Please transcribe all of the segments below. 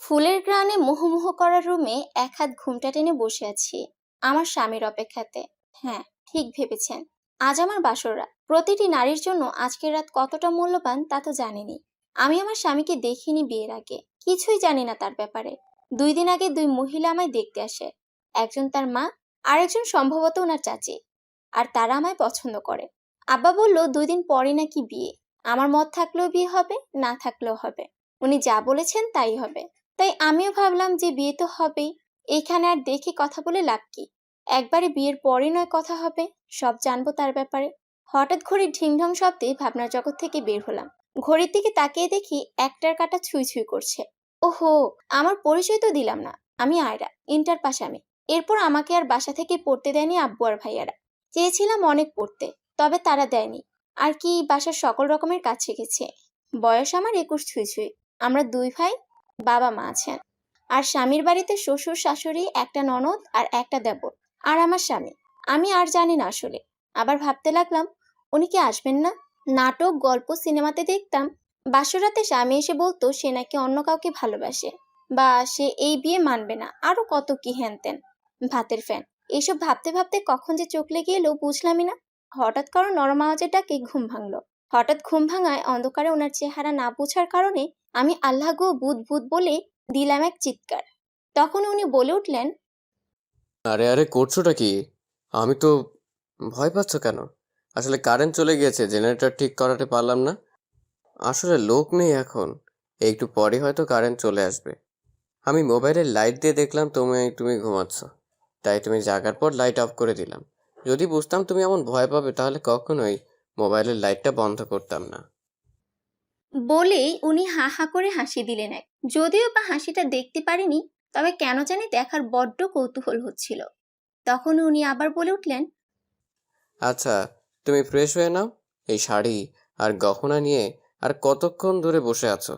ফুলের ঘ্রাণে মুহুমুহু করা রুমে এক হাত ঘুমটা টেনে বসে আছি আমার স্বামীর অপেক্ষাতে। হ্যাঁ, ঠিক ভেবেছেন, আজ আমার বাসর রাত। প্রতিটি নারীর জন্য আজকের রাত কতটা মূল্যবান তা তো জানেনই। আমি আমার স্বামীকে দেখিনি বিয়ের আগে, কিছুই জানি না তার ব্যাপারে। 2 দিন আগে 2 মহিলা আমায় দেখতে আসে, একজন তার মা, আর একজন সম্ভবত ওনার চাচি। আর তারা আমায় পছন্দ করে। আব্বা বলল 2 দিন পরে নাকি বিয়ে। আমার মত থাকলেও বিয়ে হবে, না থাকলেও হবে। উনি যা বলেছেন তাই হবে। তাই আমিও ভাবলাম যে বিয়ে তো হবেই, এইখানে আর দেখে কথা বলে লাভ কি। একবারে বিয়ের পরই নয় কথা হবে, সব জানবো তার ব্যাপারে। হঠাৎ ঘড়ির ঢিংঢং শব্দে ভাবনার জগৎ থেকে বের হলাম। ঘড়ির দিকে তাকিয়ে দেখি একটার কাঁটা ছুঁই ছুঁই করছে। ওহো, আমার পরিচয় তো দিলাম না। আমি আয়রা, ইন্টার পাস আমি। এরপর আমাকে আর বাসা থেকে পড়তে দেয়নি আব্বু আর ভাইয়ারা। চেয়েছিলাম অনেক পড়তে, তবে তারা দেয়নি। আর কি, বাসার সকল রকমের কাজ শিখেছে। বয়স আমার 21 ছুঁই ছুঁই। আমরা 2 ভাই, বাবা মা আছেন। আর স্বামীর বাড়িতে শ্বশুর শাশুড়ি, একটা ননদ আর একটা দেবর, আর আমার স্বামী। আমি আর জানি না আসলে। আবার ভাবতে লাগলাম, উনি কি আসবেন না? নাটক, গল্প, সিনেমাতে দেখতাম বাসরাতে স্বামী এসে বলতো সে নাকি অন্য কাউকে ভালোবাসে, বা সে এই বিয়ে মানবে না, আরো কত কি হ্যানত্যান। ভাতের ফ্যান। এইসব ভাবতে ভাবতে কখন যে চোখ লেগে এলো বুঝলামই না। হঠাৎ কারো নরম আওয়াজের ডাকে ঘুম ভাঙলো। হঠাৎ ঘুম ভাঙায় অন্ধকারে ওনার চেহারা না বোঝার কারণে আমি আল্লাহ গো ভূত ভূত বলে দিলাম এক চিৎকার। তখন উনি বলে উঠলেন, আরে আরে করছোটা কি? আমি তো ভয় পাচ্ছ কেন? আসলে কারেন্ট চলে গিয়েছে, জেনারেটর ঠিক করাতে পারলাম না। আসলে লোক নেই এখন, একটু পরে হয়তো কারেন্ট চলে আসবে। আমি মোবাইলের লাইট দিয়ে দেখলাম তুমি ঘুমাচ্ছ, তাই তুমি জাগার পর লাইট অফ করে দিলাম। যদি বুঝতাম তুমি এমন ভয় পাবে তাহলে কখনোই মোবাইলের লাইটটা বন্ধ করতাম না। বলেই উনি হা হা করে হাসি দিলেন এক। যদিও বা হাসিটা দেখতে পারিনি, তবে কেন জানি দেখার বড্ড কৌতূহল হচ্ছিল। তখন উনি আবার বলে উঠলেন, আচ্ছা, তুমি ফ্রেশ হয়ে নাও। এই শাড়ি আর গহনা নিয়ে আর কতক্ষণ ধরে বসে আছো?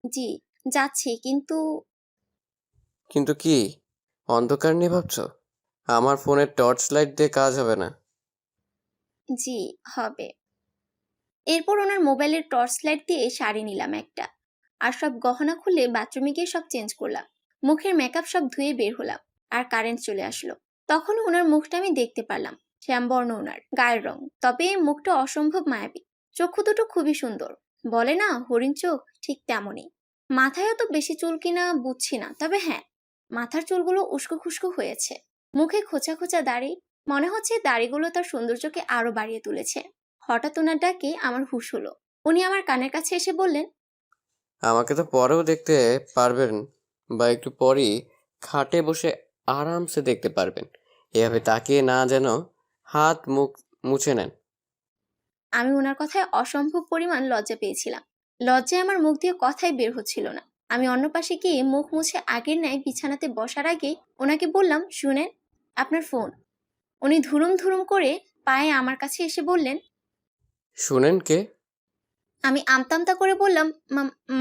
জি, যাচ্ছি, কিন্তু। কিন্তু কি? অন্ধকার নিয়ে ভাবছো? আমার ফোনের টর্চ লাইট দিয়ে কাজ হবে না। জি, হবে। এরপর ওনার মোবাইলের টর্চ লাইট দিয়ে শাড়ি নিলাম একটা, আর সব গহনা খুলে বাথরুমে গিয়ে সব চেঞ্জ করলাম। মুখের মেকআপ সব ধুয়ে বের হলাম, আর কারেন্ট চলে আসলো। তখন ওনার মুখটা আমি দেখতে পারলাম। শ্যামবর্ণ ওনার গায়ের রং, তবে মুখটা অসম্ভব মায়াবী। চক্ষু দুটো খুবই সুন্দর। বলে না হরিণ চোখ, ঠিক তেমনই। মাথায় অত বেশি চুল কিনা বুঝছি না, তবে হ্যাঁ, মাথার চুলগুলো উস্কো খুস্কো হয়েছে। মুখে খোঁচা খোঁচা দাড়ি, মনে হচ্ছে দাড়িগুলো তার সৌন্দর্যকে আরো বাড়িয়ে তুলেছে। হঠাৎ ওনার ডাকে আমার হুঁশ হলো। উনি আমার কানের কাছে এসে বললেন, আমাকে তো পরেও দেখতে পারবেন, বা একটু পরই খাটে বসে আরামসে দেখতে পারবেন। এভাবে তাকিয়ে না যেন হাত মুখ মুছে নেন। আমি ওনার কথায় অসম্ভব পরিমাণ লজ্জা পেয়েছিলাম। লজ্জায় আমার মুখ দিয়ে কথাই বের হচ্ছিল না। আমি অন্য পাশে গিয়ে মুখ মুছে আগের ন্যায় বিছানাতে বসার আগে ওনাকে বললাম, শুনেন, আপনার ফোন। উনি ধুরুম ধুরুম করে পায়ে আমার কাছে এসে বললেন। শুনেন কে? আমি আমতামতা করে বললাম,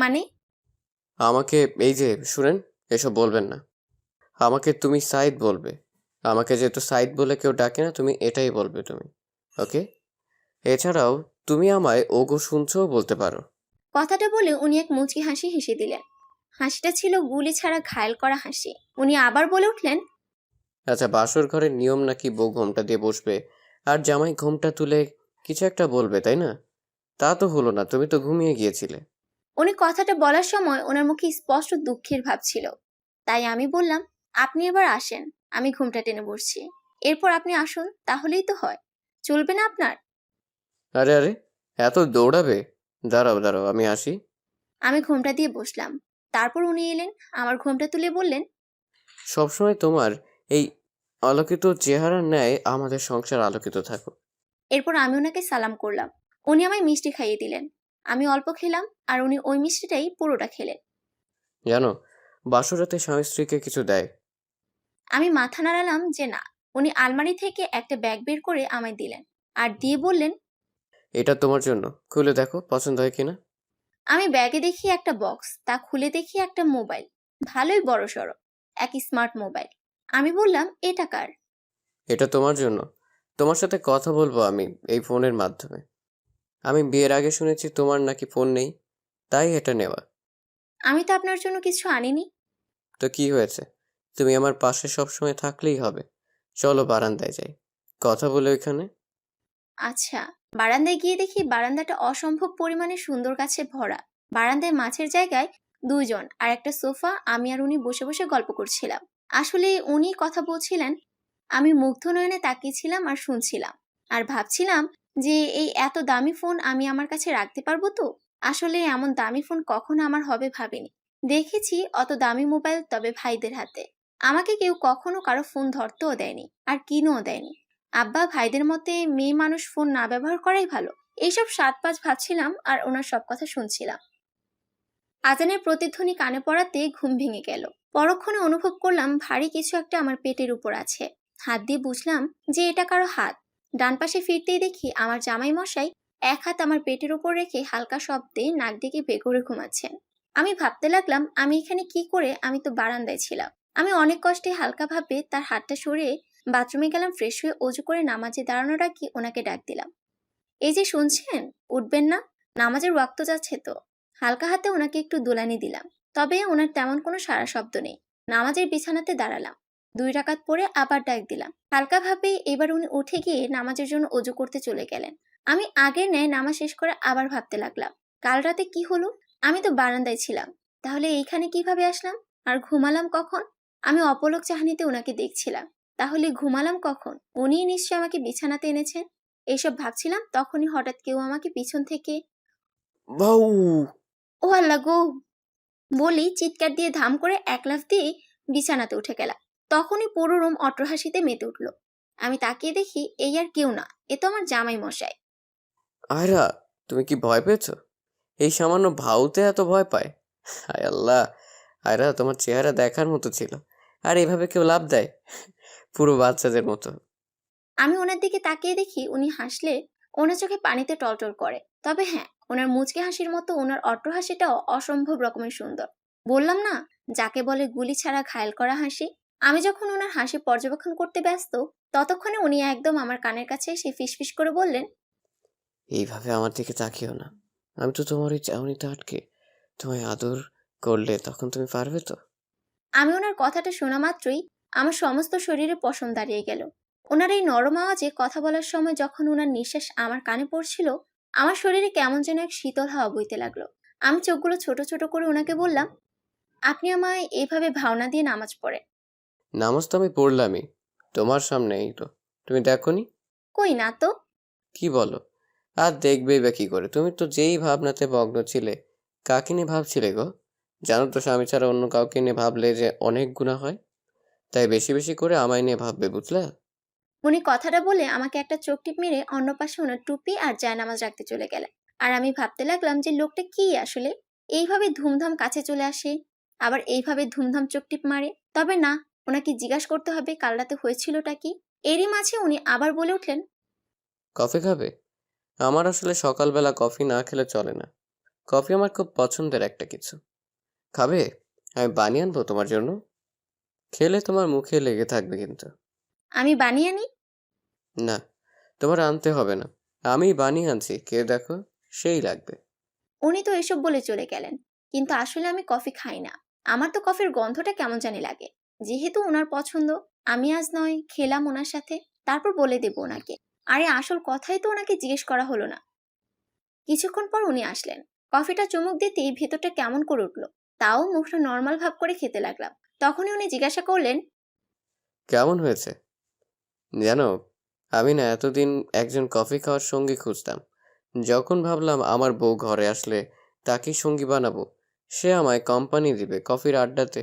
মানে?" আমাকে, এই যে শুনেন, এসব বলবেন না। আমাকে তুমি সাইদ বলবে। আমাকে যেহেতু সাইদ বলে কেউ ডাকে না, তুমি এটাই বলবে তুমি। ওকে? এছাড়াও তুমি আমায় ওগো শুনছোও বলতে পারো। কথাটা বলে উনি এক মুচকি হাসি হেসে দিলেন। হাসিটা ছিল গুলি ছাড়া ঘায়েল করা হাসি। উনি আবার বলে উঠলেন, আচ্ছা, বাসর ঘরের নিয়ম নাকি বউ ঘোমটা দিয়ে বসবে আর জামাই ঘোমটা তুলে কিছু একটা বলবে, তাই না? তা তো হলো না, তুমি তো ঘুমিয়ে গিয়েছিলে। উনি কথাটা বলার সময় ওনার মুখে স্পষ্ট দুঃখের ভাব ছিল। তাই আমি বললাম, আপনি এবার আসেন, আমি ঘুমটা টেনে বসছি। এরপর আপনি আসুন, তাহলেই তো হয়। চলবে না আপনার? আরে আরে, এত দৌড়াবে? দাঁড়াও দাঁড়াও, আমি আসি। আমি ঘুমটা দিয়ে বসলাম। তারপর উনি এলেন, আমার ঘুমটা তুলে বললেন, সবসময় তোমার এই আলোকিত চেহারার ন্যায় আমাদের সংসার আলোকিত থাকুক। এরপর আমি ওনাকে সালাম করলাম। উনি আমায় মিষ্টি খাইয়ে দিলেন। আমি অল্প খেলাম, আর উনি ওই মিষ্টিটাই পুরোটা খেলেন। জানো, বাসরাতে স্বামী স্ত্রীকে কিছু দেয়। আমি মাথা নাড়ালাম যে না। উনি আলমারি থেকে একটা ব্যাগ বের করে আমায় দিলেন, আর দিয়ে বললেন। এটা তোমার জন্য, খুলে দেখো পছন্দ হয় কিনা। আমি ব্যাগে দেখি একটা বক্স, তা খুলে দেখি একটা মোবাইল, ভালোই বড় সড়ো, এক স্মার্ট মোবাইল। আমি বললাম, এটা কার? এটা তোমার জন্য। তোমার সাথে কথা বলবো আমি এই ফোনের মাধ্যমে। আমি বিয়ের আগে শুনেছি তোমার নাকি ফোন নেই, তাই এটা নেওয়া। আমি তো আপনার জন্য কিছু আনিনি। তো কি হয়েছে? তুমি আমার পাশে সবসময় থাকলেই হবে। চলো বারান্দায় যাই, কথা বলে ওইখানে। আচ্ছা। বারান্দায় গিয়ে দেখি বারান্দাটা অসম্ভব পরিমাণে সুন্দর গাছে ভরা। বারান্দায় মাঝের জায়গায় দুইজন আর একটা সোফা, আমি আর উনি বসে বসে গল্প করছিলাম। আসলে উনি কথা বলছিলেন, আমি মুগ্ধ নয়নে তাকিয়েছিলাম আর শুনছিলাম। আর ভাবছিলাম যে এই এত দামি ফোন আমি আমার কাছে রাখতে পারবো তো। আসলে এমন দামি ফোন কখনো আমার হবে ভাবিনি। দেখেছি অত দামি মোবাইল তবে ভাইদের হাতে। আমাকে কেউ কখনো কারো ফোন ধরতেও দেয়নি আর কিনেও দেয়নি। আব্বা ভাইদের মতে মেয়ে মানুষ ফোন না ব্যবহার করাই ভালো। এইসব সাত পাঁচ ভাবছিলাম আর ওনার সব কথা শুনছিলাম। আজানের প্রতিধ্বনি কানে পড়াতে ঘুম ভেঙে গেল। পরক্ষণে অনুভব করলাম ভারী কিছু একটা আমার পেটের উপর আছে। হাত দিয়ে বুঝলাম যে এটা কারো হাত। ডান পাশে ফিরতেই দেখি আমার জামাই মশাই এক হাত আমার পেটের উপর রেখে হালকা শব্দে নাক ডেকে বেঘরে ঘুমাচ্ছেন। আমি ভাবতে লাগলাম আমি এখানে কি করে, আমি তো বারান্দায় ছিলাম। আমি অনেক কষ্টে হালকাভাবে তার হাতটা সরিয়ে বাথরুমে গেলাম, ফ্রেশ হয়ে অজু করে নামাজে দাঁড়ানোর আগে ওনাকে ডাক দিলাম। এই যে শুনছেন, উঠবেন না? নামাজের ওয়াক্ত যাচ্ছে তো। হালকা হাতে ওনাকে একটু দোলানি দিলাম। তবে ওনার তেমন কোনো সাড়া শব্দ নেই। নামাজের বিছানাতে দাঁড়ালাম। 2 রাকাত পরে আবার ডাক দিলাম হালকাভাবে। এবার উনি উঠে গিয়ে নামাজের জন্য অজু করতে চলে গেলেন। আমি আগের ন্যায় নামাজ শেষ করে আবার ভাবতে লাগলাম, কাল রাতে কি হলো? আমি তো বারান্দায় ছিলাম, তাহলে এইখানে কিভাবে আসলাম? আর ঘুমালাম কখন? আমি অপলক চাহনিতে ওনাকে দেখছিলাম। তাহলে ঘুমালাম কখন? উনিই নিশ্চয় আমাকে বিছানাতে এনেছেন। এইসব ভাবছিলাম, তখনই হঠাৎ কেউ আমাকে পিছন থেকে বাউ! ও আল্লাহ গো বলি চিৎকার দিয়ে ধাম করে এক লাফ দিয়ে বিছানাতে উঠে গেলাম। তখনই পুরো রুম অট্টহাসিতে মেতে উঠল। আমি তাকিয়ে দেখি এই আর কেউ না, এ তো আমার জামাই মশাই। আয়রা, তুমি কি ভয় পেয়েছো? এই সামান্য ভাউতে এত ভয় পায়? হায় আল্লাহ! আয়রা, তোমার চেহারা দেখার মতো ছিল। আর এভাবে কেউ লাভ দেয়? পুরো বাচ্চাদের মতো। আমি ওনার দিকে তাকিয়ে দেখি উনি হাসলে ওনার চোখে পানিতে টলটল করে। তবে হ্যাঁ, ওনার মুচকে হাসির মতো ওনার অট্টহাসিটাও অসম্ভব রকমের সুন্দর। বললাম না, যাকে বলে গুলি ছাড়া ঘায়েল করা হাসি। আমি যখন ওনার হাসি পর্যবেক্ষণ করতে ব্যস্ত, ততক্ষণে উনি একদম আমার কানের কাছে এসে ফিসফিস করে বললেন, এইভাবে আমার দিকে তাকিও না। আমি তো তোমার ওই চাউনিতে আটকে তোমায় আদর করলে তখন তুমি পারবে তো? আমি ওনার কথাটা শোনা মাত্রই আমার সমস্ত শরীরে পশম দাঁড়িয়ে গেল। ওনার এই নরম আওয়াজে কথা বলার সময় যখন ওনার নিঃশ্বাস আমার কানে পড়ছিল, আমার শরীরে কেমন যেন এক শীতল হাওয়া বইতে লাগলো। আমি চোখগুলো ছোট ছোট করে ওনাকে বললাম, আপনি আমায় এইভাবে ভাওনা দিয়ে নামাজ পড়েন? নামাজ তো আমি পড়লামই, তোমার সামনেই তো। তুমি দেখোনি? কই না তো। কি বলো? আর দেখবেই বা কি করে? তুমি তো যেই ভাবনাতে মগ্ন ছিলে। কাকে নিয়ে ভাবছিলে গো? জানো তো, স্বামী ছাড়া অন্য কাউকে নিয়ে ভাবলে যে অনেক গুনাহ হয়। তাই বেশি বেশি করে আমায় নিয়ে ভাববে, বুঝলা? উনি কথাটা বলে আমাকে একটা চোখ টিপ মেরে অন্য পাশে ওনার টুপি আর জায়নামাজ রাখতে চলে গেলেন। আর আমি ভাবতে লাগলাম যে লোকটা কি আসলে, এইভাবে ধুমধাম কাছে চলে আসে, আবার এইভাবে ধুমধাম চোখ টিপ মারে। তবে না, ওনাকে জিজ্ঞাসা করতে হবে কাল রাতে হয়েছিলটা কি। এরই মাঝে উনি আবার বলে উঠলেন, কফি খাবে? আমার আসলে সকালবেলা কফি না খেলে চলে না। কফি আমার খুব পছন্দের একটা কিছু। খাবে? আমি বানিয়ে আনবো তোমার জন্য। খেলে তোমার মুখে লেগে থাকবে কিন্তু। আমি বানিয়ে আনি? না, তোমার আনতে হবে না। আমি বানিয়ে আনছি, কে দেখো। সেই লাগবে। উনি তো এসব বলে চলে গেলেন। কিন্তু আসলে আমি কফি খাই না। আমার তো কফির গন্ধটা কেমন জানি লাগে। যেহেতু ওনার পছন্দ, আমি আজ নয় খেলাম ওনার সাথে, তারপর বলে দেবো ওনাকে। আরে আসল কথাই তো ওনাকে জিজ্ঞেস করা হলো না। কিছুক্ষণ পর উনি আসলেন। কফিটা চুমুক দিতেই ভেতরটা কেমন করে উঠলো। তাও মুখটা নর্মাল ভাব করে খেতে লাগলাম। তখনই উনি জিজ্ঞাসা করলেন, কেমন হয়েছে? জানো, আমি না এতদিন একজন কফি খাওয়ার সঙ্গী খুঁজতাম। যখন ভাবলাম আমার বউ ঘরে আসলে তাকেই সঙ্গী বানাবো, সে আমায় কোম্পানি দিবে কফির আড্ডাতে।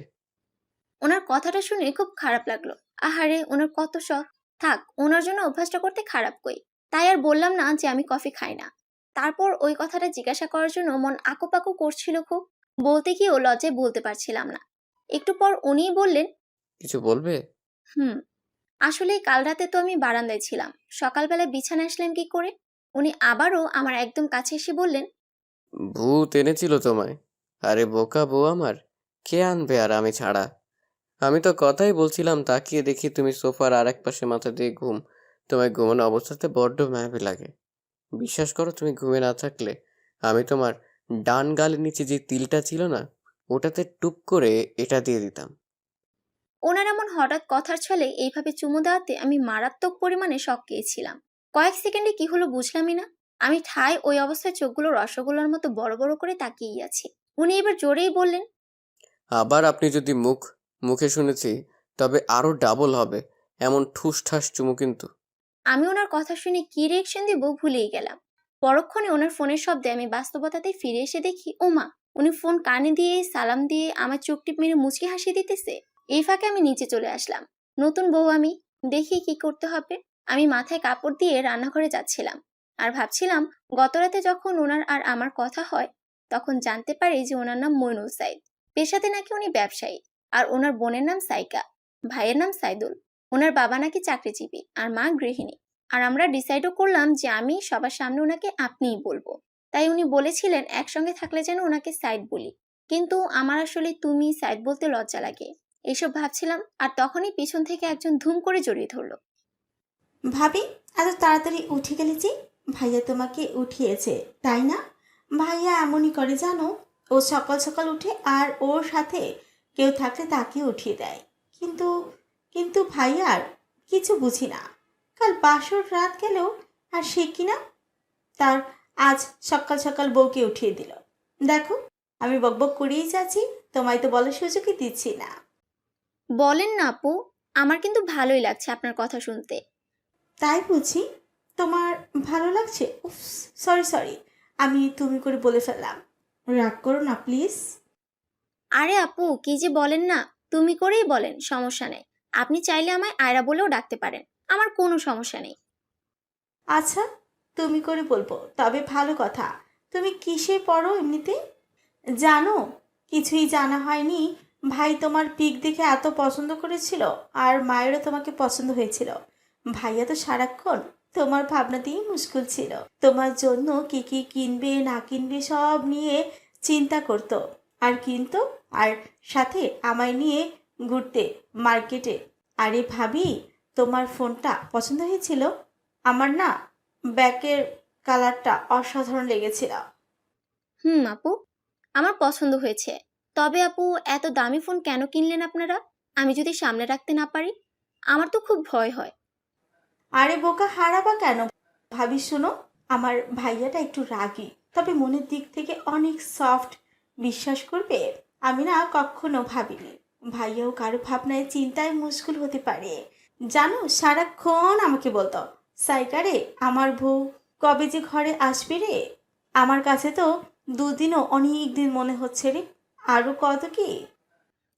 ওনার কথাটা শুনে খুব খারাপ লাগলো। আহারে, ওনার কত শখ। থাক, ওনার জন্য অভ্যাসটা করতে খারাপ কই। তাই আর বললাম না যে আমি কফি খাই না। তারপর ওই কথাটা জিজ্ঞাসা করার জন্য মন আকুপাকু করছিল খুব। বলতে গিয়েও লজ্জায় বলতে পারছিলাম না। একটু পর উনিই বললেন, কিছু বলবে? হুম, আসলে কাল রাতে তো আমি বারান্দায় ছিলাম। সকালবেলা বিছানায় আসলাম কি করে? উনি আবারও আমার একদম কাছে এসে বললেন, ভূত এনেছিল তোমায়? আরে বোকা বউ আমার, কে আনবে আর আমি ছাড়া? আমি তো কথাই বলছিলাম, তাকিয়ে দেখি তুমি সোফার আর এক পাশে মাথা দিয়ে ঘুম। তোমায় ঘুমানো অবস্থাতে বড্ড মায়াবী লাগে। বিশ্বাস করো, তুমি ঘুমে না থাকলে আমি তোমার ডান গালের নিচে যে তিলটা ছিল না, ওটাতে টুপ করে এটা দিয়ে দিতাম। ওনার এমন হঠাৎ কথার ছলে এইভাবে চুমু দেওয়াতে আমি মারাত্মক পরিমাণে শক খেয়েছিলাম। কয়েক সেকেন্ডে কি হলো বুঝলামই না। আমি ঠায় ওই অবস্থায় চোখগুলো রসগোল্লার মতো বড় বড় করে তাকিয়েই আছি। উনি এবার জোরেই বললেন, আবার আপনি যদি মুখে শুনেছি, তবে আরো ডাবল হবে এমন ঠুস ঠাস চুমু কিন্তু। আমি ওনার কথা শুনে কি রিয়েকশন দিব ভুলেই গেলাম। পরক্ষণে ওনার ফোনের শব্দে আমি বাস্তবতাতে ফিরে এসে দেখি ওমা, উনি ফোন কানে দিয়ে সালাম দিয়ে আমার চোখ টিপ মেরে মুচকি হাসি দিতেছে। এই ফাঁকে আমি নিচে চলে আসলাম। নতুন বউ আমি, দেখি কি করতে হবে। আমি মাথায় কাপড় দিয়ে রান্নাঘরে যাচ্ছিলাম আর ভাবছিলাম গতরাতে যখন ওনার আর আমার কথা হয় তখন জানতে পারি যে ওনার নাম মইনুল সাইদ। পেশাতে নাকি উনি ব্যবসায়ী, আর ওনার বোনের নাম সাইকা, ভাইয়ের নাম সাইদুল। ওনার বাবা নাকি চাকরিজীবী আর মা গৃহিণী। আর আমরা ডিসাইডও করলাম যে আমি সবার সামনে ওনাকে আপনিই বলবো। তাই উনি বলেছিলেন একসঙ্গে থাকলে যেন ওনাকে সাইদ বলি, কিন্তু আমার আসলে তুমি সাইদ বলতে লজ্জা লাগে। এইসব ভাবছিলাম আর তখনই পিছন থেকে একজন ধুম করে জড়িয়ে ধরলো। ভাবি, এত তাড়াতাড়ি উঠে গেলে যে? ভাইয়া তোমাকে উঠিয়েছে তাই না? ভাইয়া এমনই করে জানো, ও সকাল সকাল উঠে আর ওর সাথে কেউ থাকলে তাকে উঠিয়ে দেয়। কিন্তু কিন্তু ভাইয়ার কিছু বুঝি না। কাল বাসর রাত গেলেও আর সে কিনা তার আজ সকাল সকাল বউকে উঠিয়ে দিল। দেখো, আমি বকবক করেই যাচ্ছি, তোমায় তো বলার সুযোগই দিচ্ছি না। বলেন না আপু, আমার কিন্তু ভালোই লাগছে আপনার কথা শুনতে। তাই বুঝি? তোমার ভালো লাগছে? উফ, সরি সরি, আমি তুমি করে বলে ফেললাম। রাগ করো না প্লিজ। আরে আপু কি যে বলেন না, তুমি করেই বলেন, সমস্যা নেই। আপনি চাইলে আমায় আয়রা বলেও ডাকতে পারেন, আমার কোনো সমস্যা নেই। আচ্ছা, তুমি করে বলবো, তবে ভালো কথা। তুমি কিসে পড়ো এমনিতে? জানো, কিছুই জানা হয়নি। ভাই তোমার পিক দেখে এত পছন্দ করেছিল, আর মায়েরও তোমাকে পছন্দ হয়েছিল। ভাইয়া তো সারাক্ষণ তোমার ভাবনাতেই মুশকুল ছিল। তোমার জন্য কি কি কিনবে না কিনবে সব নিয়ে চিন্তা করতো আর কিনতো, আর সাথে আমায় নিয়ে ঘুরতে মার্কেটে। আরে ভাবি, তোমার ফোনটা পছন্দ হয়েছিল? আমার না ব্যাকের কালারটা অসাধারণ লেগেছিল। আপু, আমার পছন্দ হয়েছে। তবে আপু, এত দামি ফোন কেন কিনলেন আপনারা? আমি যদি সামনে রাখতে না পারি? আমার তো খুব ভয় হয়। আরে বোকা, হারাবা কেন? ভাবি শোনো, আমার ভাইয়াটা একটু রাগী, তবে মনের দিক থেকে অনেক সফট। বিশ্বাস করবে, আমি না কখনো ভাবিনি ভাইয়াও কারো ভাবনায় চিন্তায় মুশকুল হতে পারে। জানো, সারাক্ষণ আমাকে বলতো, সাইকারে আমার বউ কবে যে ঘরে আসবে রে। আমার কাছে তো দুদিনও অনেক দিন মনে হচ্ছে রে। আরও কত কি।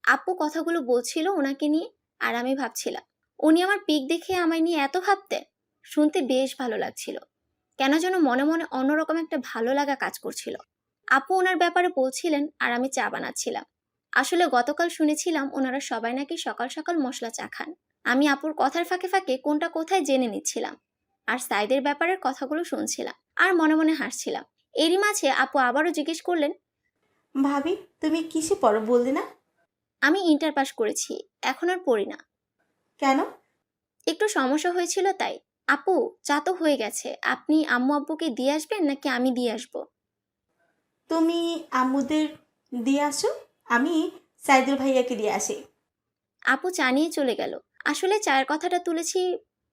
আপু কথাগুলো বলছিল ওনাকে নিয়ে, আর আমি ভাবছিলাম উনি আমার পিক দেখে আমায় নিয়ে এত ভাবতেন। শুনতে বেশ ভালো লাগছিল। কেন যেন মনে মনে অন্যরকম একটা ভালো লাগা কাজ করছিল। আপু ওনার ব্যাপারে বলছিলেন আর আমি চা বানাচ্ছিলাম। আসলে গতকাল শুনেছিলাম ওনারা সবাই নাকি সকাল সকাল মশলা চা খান। আমি আপুর কথার ফাঁকে ফাঁকে কোনটা কোথায় জেনে নিচ্ছিলাম, আর সাইদের ব্যাপারের কথাগুলো শুনছিলাম আর মনে মনে হাসছিলাম। এরই মাঝে আপু আবারও জিজ্ঞেস করলেন, ভাবি, তুমি কিসে পড়ো বললে না? আমি ইন্টার পাস করেছি, এখন আর পড়ি না। কেন? একটু সমস্যা হয়েছিল তাই। আপু, চা তো হয়ে গেছে, আপনি আম্মু আব্বুকে দিয়ে আসবেন নাকি আমি দিয়ে আসবো? তুমি আম্মুদের দিয়ে আসো, আমি সাইদুল ভাইয়াকে দিয়ে আসি। আপু চা নিয়ে চলে গেল। আসলে চায়ের কথাটা তুলেছি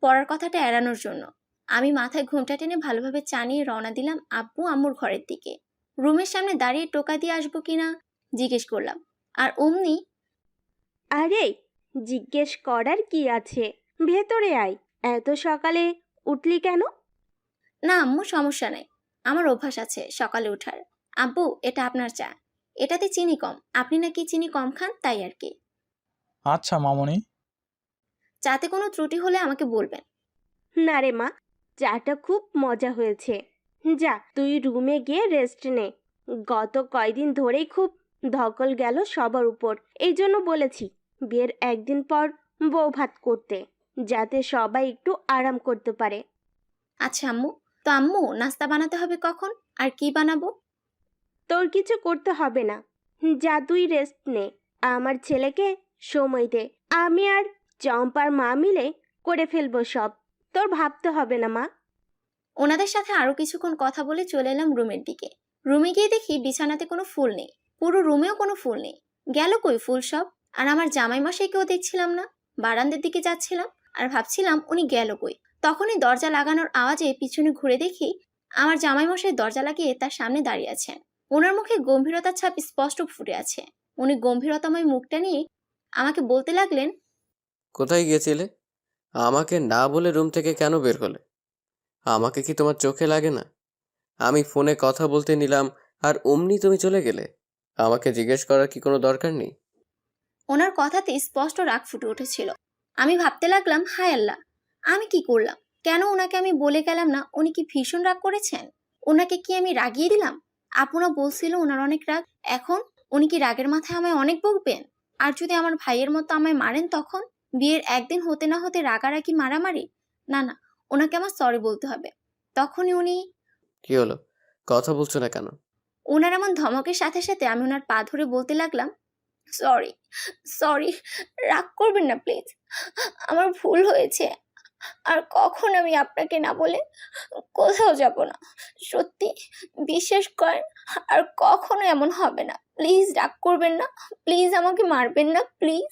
পড়ার কথাটা এড়ানোর জন্য। আমি মাথায় ঘোমটা টেনে ভালোভাবে চা নিয়ে রওনা দিলাম আব্বু আম্মুর ঘরের দিকে। রুমের সামনে দাঁড়িয়ে টোকা দিয়ে আসবো কিনা জিজ্ঞেস করলাম, আর অমনি, আরে, জিজ্ঞেস করার কি আছে? ভেতরে আয়। এত সকালে উঠলি কেন? না আম্মু, সমস্যা নাই, আমার অভ্যাস আছে সকালে ওঠার। আব্বু, এটা আপনার চা, এটাতে চিনি কম, আপনি নাকি চিনি কম খান তাই আর কি। আচ্ছা মামনি। চাতে কোনো ত্রুটি হলে আমাকে বলবেন। না রে মা, চাটা খুব মজা হয়েছে। যা তুই রুমে গিয়ে রেস্ট নে। গত কয়দিন ধরেই খুব ধকল গেল সবার উপর। এই জন্য বলেছি বিয়ের একদিন পর বউ ভাত করতে, যাতে সবাই একটু আরাম করতে পারে। আচ্ছা আম্মু, তো আম্মু নাস্তা বানাতে হবে কখন, আর কি বানাবো? তোর কিছু করতে হবে না, যা তুই রেস্ট নে। আমার ছেলেকে সময় দে, আমি আর চম্পার মা মিলে করে ফেলবো সব। তোর ভাবতে হবে না মা। ওনাদের সাথে আরো কিছুক্ষণ কথা বলে চলে এলাম রুমের দিকে। রুমে গিয়ে দেখি বিছানাতে কোনো ফুল নেই। পুরো রুমেও কোনো ফুল নেই। গেল কই ফুল সব? আর আমার জামাই মশাইকেও দেখছিলাম না। বারান্দার দিকে যাচ্ছিলাম আর ভাবছিলাম উনি গেল কই। তখনই দরজা লাগানোর আওয়াজে পিছনে ঘুরে দেখি আমার জামাই মশাই দরজা লাগিয়ে তার সামনে দাঁড়িয়ে আছেন। ওনার মুখে গম্ভীরতার ছাপ স্পষ্ট ফুটে আছে। উনি গম্ভীরতাময় মুখটা নিয়ে আমাকে বলতে লাগলেন, কোথায় গিয়েছিলে? আমাকে না বলে রুম থেকে কেন বের হলে? আমাকে কি তোমার চোখে লাগে না? আমি ফোনে কথা বলতে নিলাম আর অমনি তুমি চলে গেলে। আমাকে জিজ্ঞেস করার কি কোনো দরকার নেই? ওনার কথাতে স্পষ্ট রাগ ফুটে উঠেছিল। আমি ভাবতে লাগলাম, হায় আল্লাহ, আমি কি করলাম? কেন ওনাকে আমি বলে গেলাম না? উনি কি ভীষণ রাগ করেছেন? ওনাকে কি আমি রাগিয়ে দিলাম? আপুরা বলছিল ওনার অনেক রাগ। এখন উনি কি রাগের মাথায় আমায় অনেক বকবেন? আর যদি আমার ভাইয়ের মতো আমায় মারেন তখন? বিয়ের একদিন হতে না হতে রাগারাগি মারামারি? না না, ওনাকে আমার সরি বলতে হবে। তখনই উনি কি হলো? কথা বলছো না কেন? ওনার এমন ধমকের সাথে সাথে আমি ওনার পা ধরে বলতে লাগলাম, সরি, সরি, রাগ করবেন না প্লিজ, আমার ভুল হয়েছে। আর কখন আমি আপনাকে না বলে কোথাও যাব না, সত্যি বিশ্বাস করেন। আর কখনো এমন হবে না, প্লিজ রাগ করবেন না, প্লিজ আমাকে মারবেন না প্লিজ।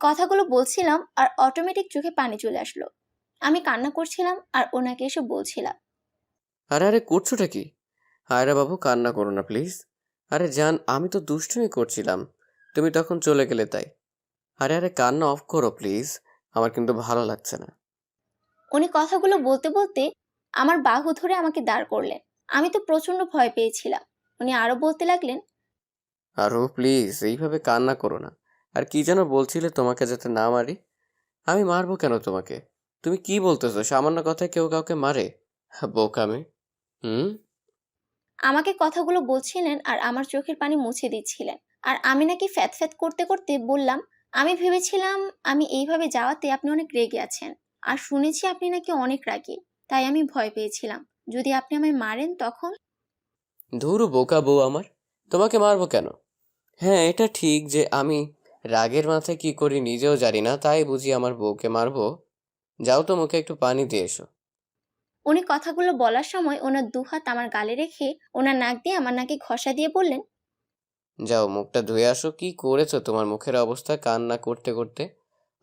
কথাগুলো বলছিলাম আর অটোমেটিক চোখে পানি চলে আসলো। আমি কান্না করছিলাম আর ওনাকে এসে বলছিলাম, আরে আরে করছোটা কি? আয়রা বাবু, কান্না করো না প্লিজ। আরে জান, আমি তো দুষ্টুমি করছিলাম, তুমি তখন চলে গেলে তাই। আরে আরে কান্না অফ করো প্লিজ, আমার কিন্তু ভালো লাগছে না। উনি কথাগুলো বলতে বলতে আমার বাহু ধরে আমাকে দাঁড় করলেন। আমি তো প্রচন্ড ভয় পেয়েছিলাম। উনি আরো বলতে লাগলেন, আরও প্লিজ এইভাবে কান্না করো না। আর কি যেন বলছিলে, তোমাকে যাতে না মারি? আমি মারবো কেন তোমাকে? তুমি কি বলতেছো? সামান্য কথায় কেউ কাউকে মারে? বোকামে। হুম। আমাকে কথাগুলো বলছিলেন আর আমার চোখের পানি মুছে দিচ্ছিলেন। আর আমি নাকি ফ্যাত ফ্যাত করতে করতে বললাম, আমি ভেবেছিলাম আমি এইভাবে যাওয়াতে আপনি অনেক রেগে আছেন। আর শুনেছি আপনি নাকি অনেক রাগী, তাই আমি ভয় পেয়েছিলাম যদি আপনি আমায় মারেন তখন। ধুরু বোকা বউ আমার, তোমাকে মারবো কেন? হ্যাঁ, এটা ঠিক যে আমি রাগের মাথায় কি করি নিজেও জানি না, তাই বুঝি আমার বউকে মারবো? যাও তো মুখে একটু পানি দিয়ে এসো। উনি কথাগুলো বলার সময় ওনার দুহাত আমার গালে রেখে ওনার নাক দিয়ে আমার নাকে ঘষা দিয়ে বললেন, যাও মুখটা ধুয়ে আসো। কি করেছো? তোমার মুখের অবস্থা কান্না করতে করতে।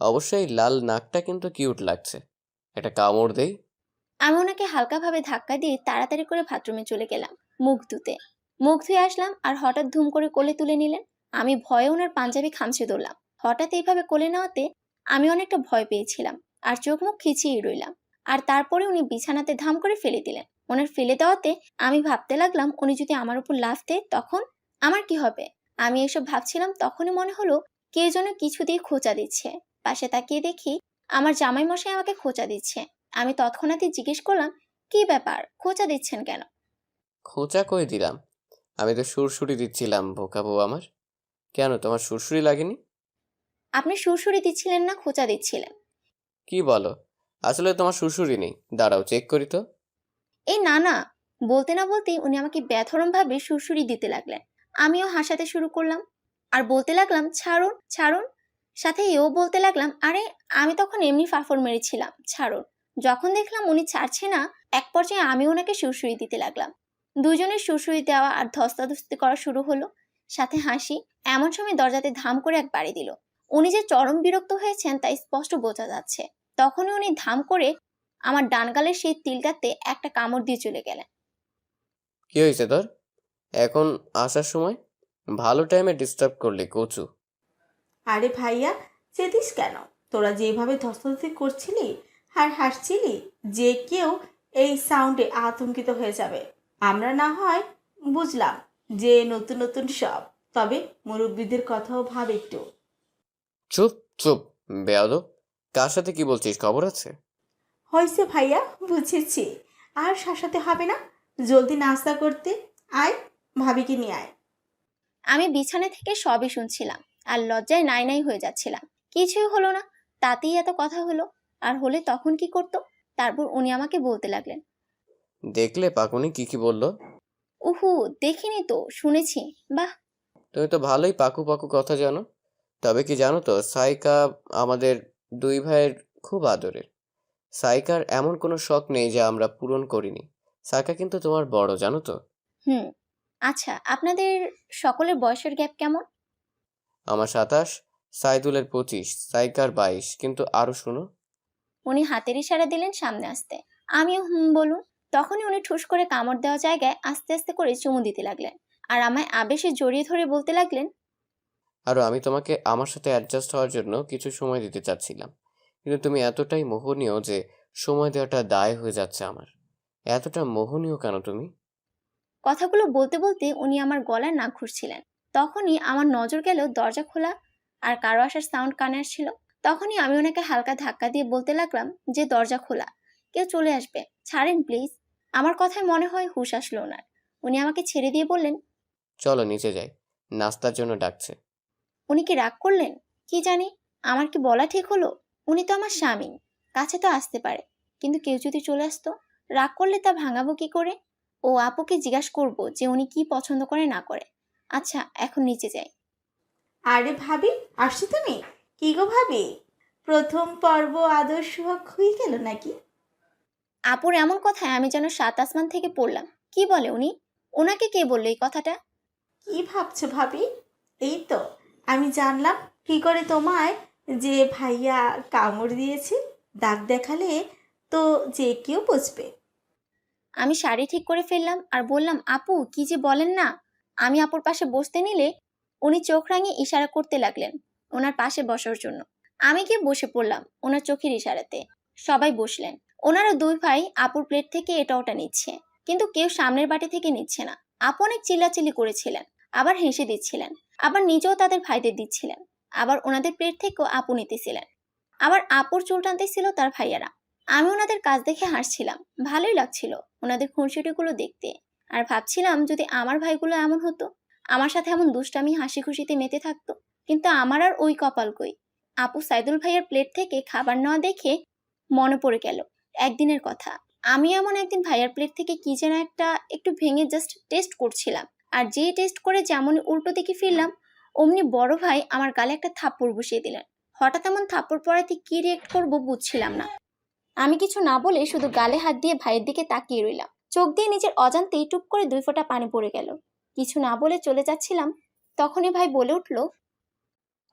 অবশ্যই লাল নাকটা কিন্তু কিউট লাগছে। একটা কামড় দেই। আমি ওনাকে হালকাভাবে ধাক্কা দিয়ে তাড়াতাড়ি করে বাথরুমে চলে গেলাম মুখ ধুতে। মুখ ধুয়ে আসলাম আর হঠাৎ ধুম করে কোলে তুলে নিলেন। আমি ভয়ে ওনার পাঞ্জাবি খামচে ধরলাম। হঠাৎ এইভাবে কোলে নেওয়াতে আমি অনেকটা ভয় পেয়েছিলাম আর চোখ মুখ খিচিয়ে রইলাম। আর তারপরে উনি বিছানাতে ধাম করে ফেলে দিলেন। ওনার ফেলে দেওয়াতে আমি ভাবতে লাগলাম উনি যদি আমার উপর লাফ দেয় তখন আমার কি হবে। আমি এসব ভাবছিলাম, তখনই মনে হলো কে যেন কিছু দিয়ে খোঁচা দিচ্ছে। পাশে তাকিয়ে দেখি আমার জামাই মশাই আমাকে খোঁচা দিচ্ছে। আমি তৎক্ষণাৎই জিজ্ঞেস করলাম, কি ব্যাপার, খোঁচা দিচ্ছেন কেন? খোঁচা কই দিলাম? আমি তো সুড়সুড়ি দিচ্ছিলাম বোকা বউ আমার। কেন, তোমার সুড়সুড়ি লাগেনি? আপনি সুরসুরি দিচ্ছিলেন না খোঁচা দিচ্ছিলেন? কি বলো? আসলে তোমার সুড়সুড়ি নেই, দাঁড়াও চেক করি তো। এই না না, বলতে না বলতেই উনি আমাকে বেধরম ভাবে সুরসুরি দিতে লাগলেন। আমিও হাসাতে শুরু করলাম আর বলতে লাগলাম, ছাড়ুন ছাড়ুন। সাথে এও বলতে লাগলাম, আরে আমি তখন এমনি ফাফড় মেরেছিলাম, ছাড়ুন। যখন দেখলাম উনি ছাড়ছে না, এক পর্যায়ে আমি ওনাকে সুরসুরি দিতে লাগলাম। দুজনের সুরসুরি দেওয়া আর ধস্তাধস্তি করা শুরু হলো, সাথে হাসি। এমন সময় দরজাতে ধাম করে এক বাড়ি দিল। উনি যে চরম বিরক্ত হয়েছেন তা স্পষ্ট বোঝা যাচ্ছে। তখনই উনি ধাম করে আমার ডান গালের সেই তিলটাতে একটা কামড় দিয়ে চলে গেলেন। কি হয়েছে তোর? এখন আসার সময় ভালো টাইমে ডিস্টার্ব করলি কচু। আরে ভাইয়া, চেতিস কেন? তোরা যেভাবে ধস্তাধস্তি করছিলি আর হাসছিলি, যে কেউ এই সাউন্ডে আতঙ্কিত হয়ে যাবে। আমরা না হয় বুঝলাম যে নতুন নতুন সব, তবে মুরব্বীদের কথাও ভাব একটু। চুপ চুপ, বেয়াদব। কার সাথে কি বলছিস, খবর আছে? হয়েছে ভাইয়া, বুঝেছি। আর শাসাতে হবে না, জলদি নাস্তা করতে আয়, ভাবিকে নিয়ে আয়। আমি বিছানা থেকে সবই শুনছিলাম আর লজ্জায় নাই নাই হয়ে যাচ্ছিলাম। কিছুই হলো না, তাতেই এত কথা হলো। আর হলে তখন কি করতো? তারপর উনি আমাকে বলতে লাগলেন, দেখলে পাকুনি কি কি বললো? উহু, দেখিনি তো, শুনেছি। বাহ। তুমি তো ভালোই পাকু পাকু কথা জানো। তবে কি জানো তো, সাইকা আমাদের দুই ভাইয়ের খুব আদরের। সাইকার এমন কোনো শখ নেই যা আমরা পূরণ করিনি। সাইকা কিন্তু তোমার বড়, জানো তো। হুম। আচ্ছা, আপনাদের সকলের বয়সের গ্যাপ কেমন? আমার 27, সাইদুলের 25, সাইকার 22। কিন্তু আরো শুনো। উনি হাতের ইশারা দিলেন সামনে আসতে। আমিও হুম বলুন। তখনই উনি ঠুস করে কামড় দেওয়া জায়গায় আস্তে আস্তে করে চুমু দিতে লাগলেন, আর আমায় আবেশে জড়িয়ে ধরে বলতে লাগলেন, আরো আমি তোমাকে আমার সাথে অ্যাডজাস্ট হওয়ার জন্য কিছু সময় দিতে চাচ্ছিলাম, কিন্তু তুমি এতটাই মোহনীয় যে সময় দেওয়াটা দায় হয়ে যাচ্ছে আমার। এতটা মোহনীয় কেন তুমি? কথাগুলো বলতে বলতে উনি আমার গলায় নাক ঘুরছিলেন। তখনই আমার নজর গেল দরজা খোলা আর কারো আসার সাউন্ড কানে আসছিল। তখনই আমি ওনাকে হালকা ধাক্কা দিয়ে বলতে লাগলাম যে দরজা খোলা, কেউ চলে আসবে, ছাড়েন প্লিজ। আমার কথায় মনে হয় হুঁশ আসলো ওনার। উনি আমাকে ছেড়ে দিয়ে বললেন, চলো নিচে যাই, নাস্তার জন্য ডাকছে। উনি কি রাগ করলেন? কি জানি, আমার কি বলা ঠিক হলো? উনি তো আমার স্বামী, কাছে তো আসতে পারে, কিন্তু কেউ যদি চলে আসতো, রাগ করলে তা ভাঙাবো কি করে? ও আপুকে জিজ্ঞাসা করবো যে উনি কি পছন্দ করে না করে। আচ্ছা, এখন নিচে যাই। আরে ভাবি, আসছো তুমি? কি গো ভাবি, প্রথম পর্ব আদর সুহাগ হয়ে গেল নাকি? আপুর এমন কথায় আমি যেন সাত আসমান থেকে পড়লাম। কি বলে উনি? ওনাকে কে বললো এই কথাটা? কি ভাবছো ভাবি? এই তো আমি জানলাম কি করে তোমায়, যে ভাইয়া কামড় দিয়েছে। দাগ দেখালে তো যে কেউ বুঝবে। আমি শাড়ি ঠিক করে ফেললাম আর বললাম, আপু কি যে বলেন না। আমি আপুর পাশে বসতে নিলে উনি চোখ রাঙিয়ে ইশারা করতে লাগলেন ওনার পাশে বসার জন্য। আমি গিয়ে বসে পড়লাম ওনার চোখের ইশারাতে। সবাই বসলেন। ওনারা দুই ভাই আপুর প্লেট থেকে এটা ওটা নিচ্ছে, কিন্তু কেউ সামনের বাটি থেকে নিচ্ছে না। আপু অনেক চিল্লাচিল্লি করেছিলেন, আবার হেসে দিচ্ছিলেন, আবার নিজেও তাদের ভাইদের দিচ্ছিলেন, আবার ওনাদের প্লেট থেকেও আপু নিতেছিলেন, আবার আপুর চুল টানতেছিল তার ভাইয়ারা। আমি ওনাদের কাজ দেখে হাসছিলাম। ভালোই লাগছিল ওনাদের খুনসুটিগুলো দেখতে। আর ভাবছিলাম যদি আমার ভাইগুলো এমন হতো, আমার সাথে এমন দুষ্টামি হাসি খুশিতে মেতে থাকতো। কিন্তু আমার আর ওই কপাল কই। আপু সাইদুল ভাইয়ের প্লেট থেকে খাবার নেওয়া দেখে মনে পড়ে গেল একদিনের কথা। আমি এমন একদিন ভাইয়ার প্লেট থেকে কি যেন একটু ভেঙে জাস্ট টেস্ট করছিলাম, আর যে টেস্ট করে যেমনই উল্টো দিকে ফিরলাম, অমনি বড় ভাই আমার গালে একটা থাপ্পড় বসিয়ে দিলেন। হঠাৎ এমন থাপ্পড় পড়াতে কি রিয়েক্ট করবো বুঝছিলাম না। আমি কিছু না বলে শুধু গালে হাত দিয়ে ভাইয়ের দিকে তাকিয়ে রইলাম। চোখ দিয়ে নিজের অজান্তেই টুপ করে 2 ফোঁটা পানি পড়ে গেল। কিছু না বলে চলে যাচ্ছিলাম, তখনই ভাই বলে উঠল,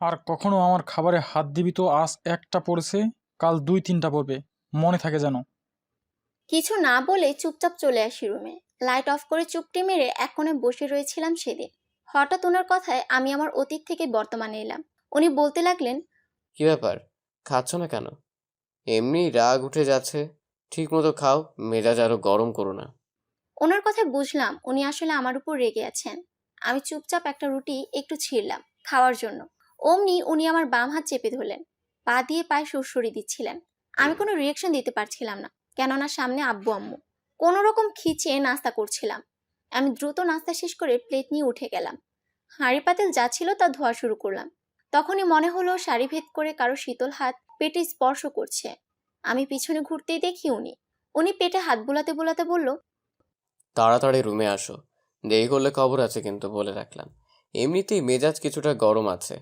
আর কখনো আমার খাবারে হাত দিবি তো, আজ একটা পড়েছে, কাল 2-3টা পড়বে, মনে থাকে যেন। কিছু না বলে চুপচাপ চলে আসি রুমে। লাইট অফ করে চুপটি মেরে এক কোণে বসে রয়েছিলাম সেদিন। হঠাৎ ওনার কথায় আমি আমার অতীত থেকে বর্তমানে এলাম। উনি বলতে লাগলেন, কি ব্যাপার, খাচ্ছ না কেন? এমনি রাগ উঠে যাচ্ছে। ঠিক মতো খাও, মেজাজ আরো গরম করো না। ওনার কথায় বুঝলাম উনি আসলে আমার উপর রেগে আছেন। আমি চুপচাপ একটা রুটি একটু ছিঁড়লাম খাওয়ার জন্য। অমনি উনি আমার বাম হাত চেপে ধরলেন, পা দিয়ে পায়ে সুড়সুড়ি দিচ্ছিলেন। আমি কোনো রিয়েকশন দিতে পারছিলাম না, কেননা সামনে আব্বু আম্মু। কোনো রকম খিচিয়ে নাস্তা করছিলাম। আমি দ্রুত নাস্তা শেষ করে প্লেট নিয়ে উঠে গেলাম। হাঁড়ি পাতিল যা ছিল তা ধোয়া শুরু করলাম। তখনই মনে হলো শাড়ি ভেদ করে কারো শীতল হাত পেটে স্পর্শ করছে। আমি পিছনে ঘুরতেই দেখি উনি পেটে হাত বুলাতে বুলাতে বলল, তাড়াতাড়ি রুমে আসো, দেরি করলে খবর আছে কিন্তু, বলে রাখলাম। এমনিতেই মেজাজ কিছুটা গরম আছে।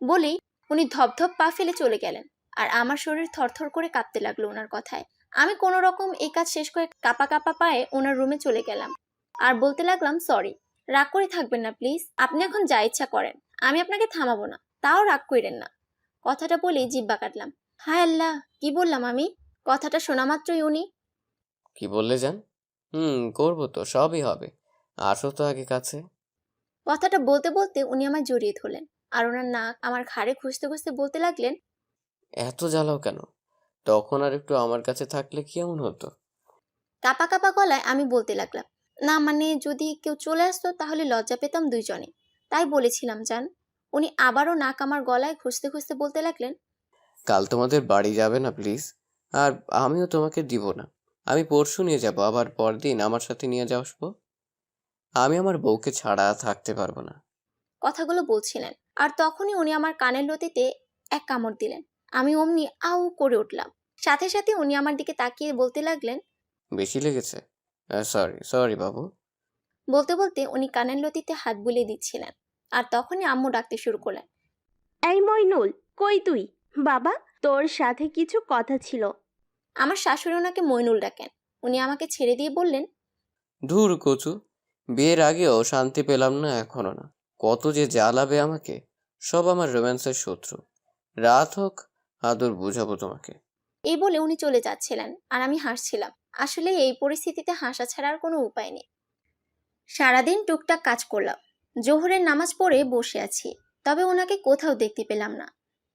বলেই উনি ধপধপ পা ফেলে চলে গেলেন। আর আমার শরীর থরথর করে কাঁপতে লাগলো ওনার কথায়। আমি কোনো রকম এই কাজ শেষ করে কাঁপা কাঁপা পায়ে ওনার রুমে চলে গেলাম আর বলতে লাগলাম, সরি, রাগ করে থাকবেন না প্লিজ, আপনি এখন যা ইচ্ছা করেন, আমি আপনাকে থামাবো না, তাও রাগ করেন না। কথাটা বলেই জিব্বা কাটলাম। হায় আল্লাহ, কি বললাম আমি? কথাটা শোনা মাত্রই উনি, কি বললে জান? করবো তো, সবই হবে। আসো তো আগে কাছে। কথাটা বলতে বলতে উনি আমায় জড়িয়ে ধরলেন আর ওনার নাক আমার ঘাড়ে ঘষতে ঘষতে বলতে লাগলেন, এত জ্বালাও কেন? তখন আর একটু আমার কাছে থাকলে কি এমন হতো? কাপা কাপা গলায় আমি বলতে লাগলাম, না মানে যদি কেউ চলে আসতো তাহলে লজ্জা পেতাম দুইজনে, তাই বলেছিলাম জান। উনি আবারও নাক আমার গলায় ঘষতে ঘষতে বলতে লাগলেন, কাল তোমাদের বাড়ি যাবে না প্লিজ? আর আমিও তোমাকে দিব না। আমি পরশু নিয়ে যাব, আবার পরদিন আমার সাথে নিয়ে আসবো। আমি আমার বউকে ছাড়া থাকতে পারবো না। কথাগুলো বলছিলেন আর তখনই উনি আমার কানের লতিতে এক কামড় দিলেন। আমি অমনি আউ করে উঠলাম। সাথে সাথে উনি আমার দিকে তাকিয়ে বলতে লাগলেন, বেশি লেগেছে? সরি সরি বাবু। বলতে বলতে উনি কানের লতিতে হাত বুলিয়ে দিচ্ছিলেন। আর তখনই আম্মু ডাকতে শুরু করলেন, এই মইনুল, কই তুই? বাবা, তোর সাথে কিছু কথা ছিল। আমার শাশুড়ি ওনাকে মইনুল ডাকেন। উনি আমাকে ছেড়ে দিয়ে বললেন, ধুর কচু, বিয়ের আগেও শান্তি পেলাম না, এখনো না। কত যে জ্বালাবে আমাকে। সব আমার রোম্যান্সের শত্রু। রাত হোক, আদর বুঝাবো তোমাকে। এই বলে উনি চলে যাচ্ছিলেন আর আমি হাসছিলাম। আসলে এই পরিস্থিতিতে হাসা ছাড়া আর কোনো উপায় নেই। সারাদিন টুকটাক কাজ করলাম, জোহরের নামাজ পড়ে বসে আছি, তবে ওনাকে কোথাও দেখতে পেলাম না।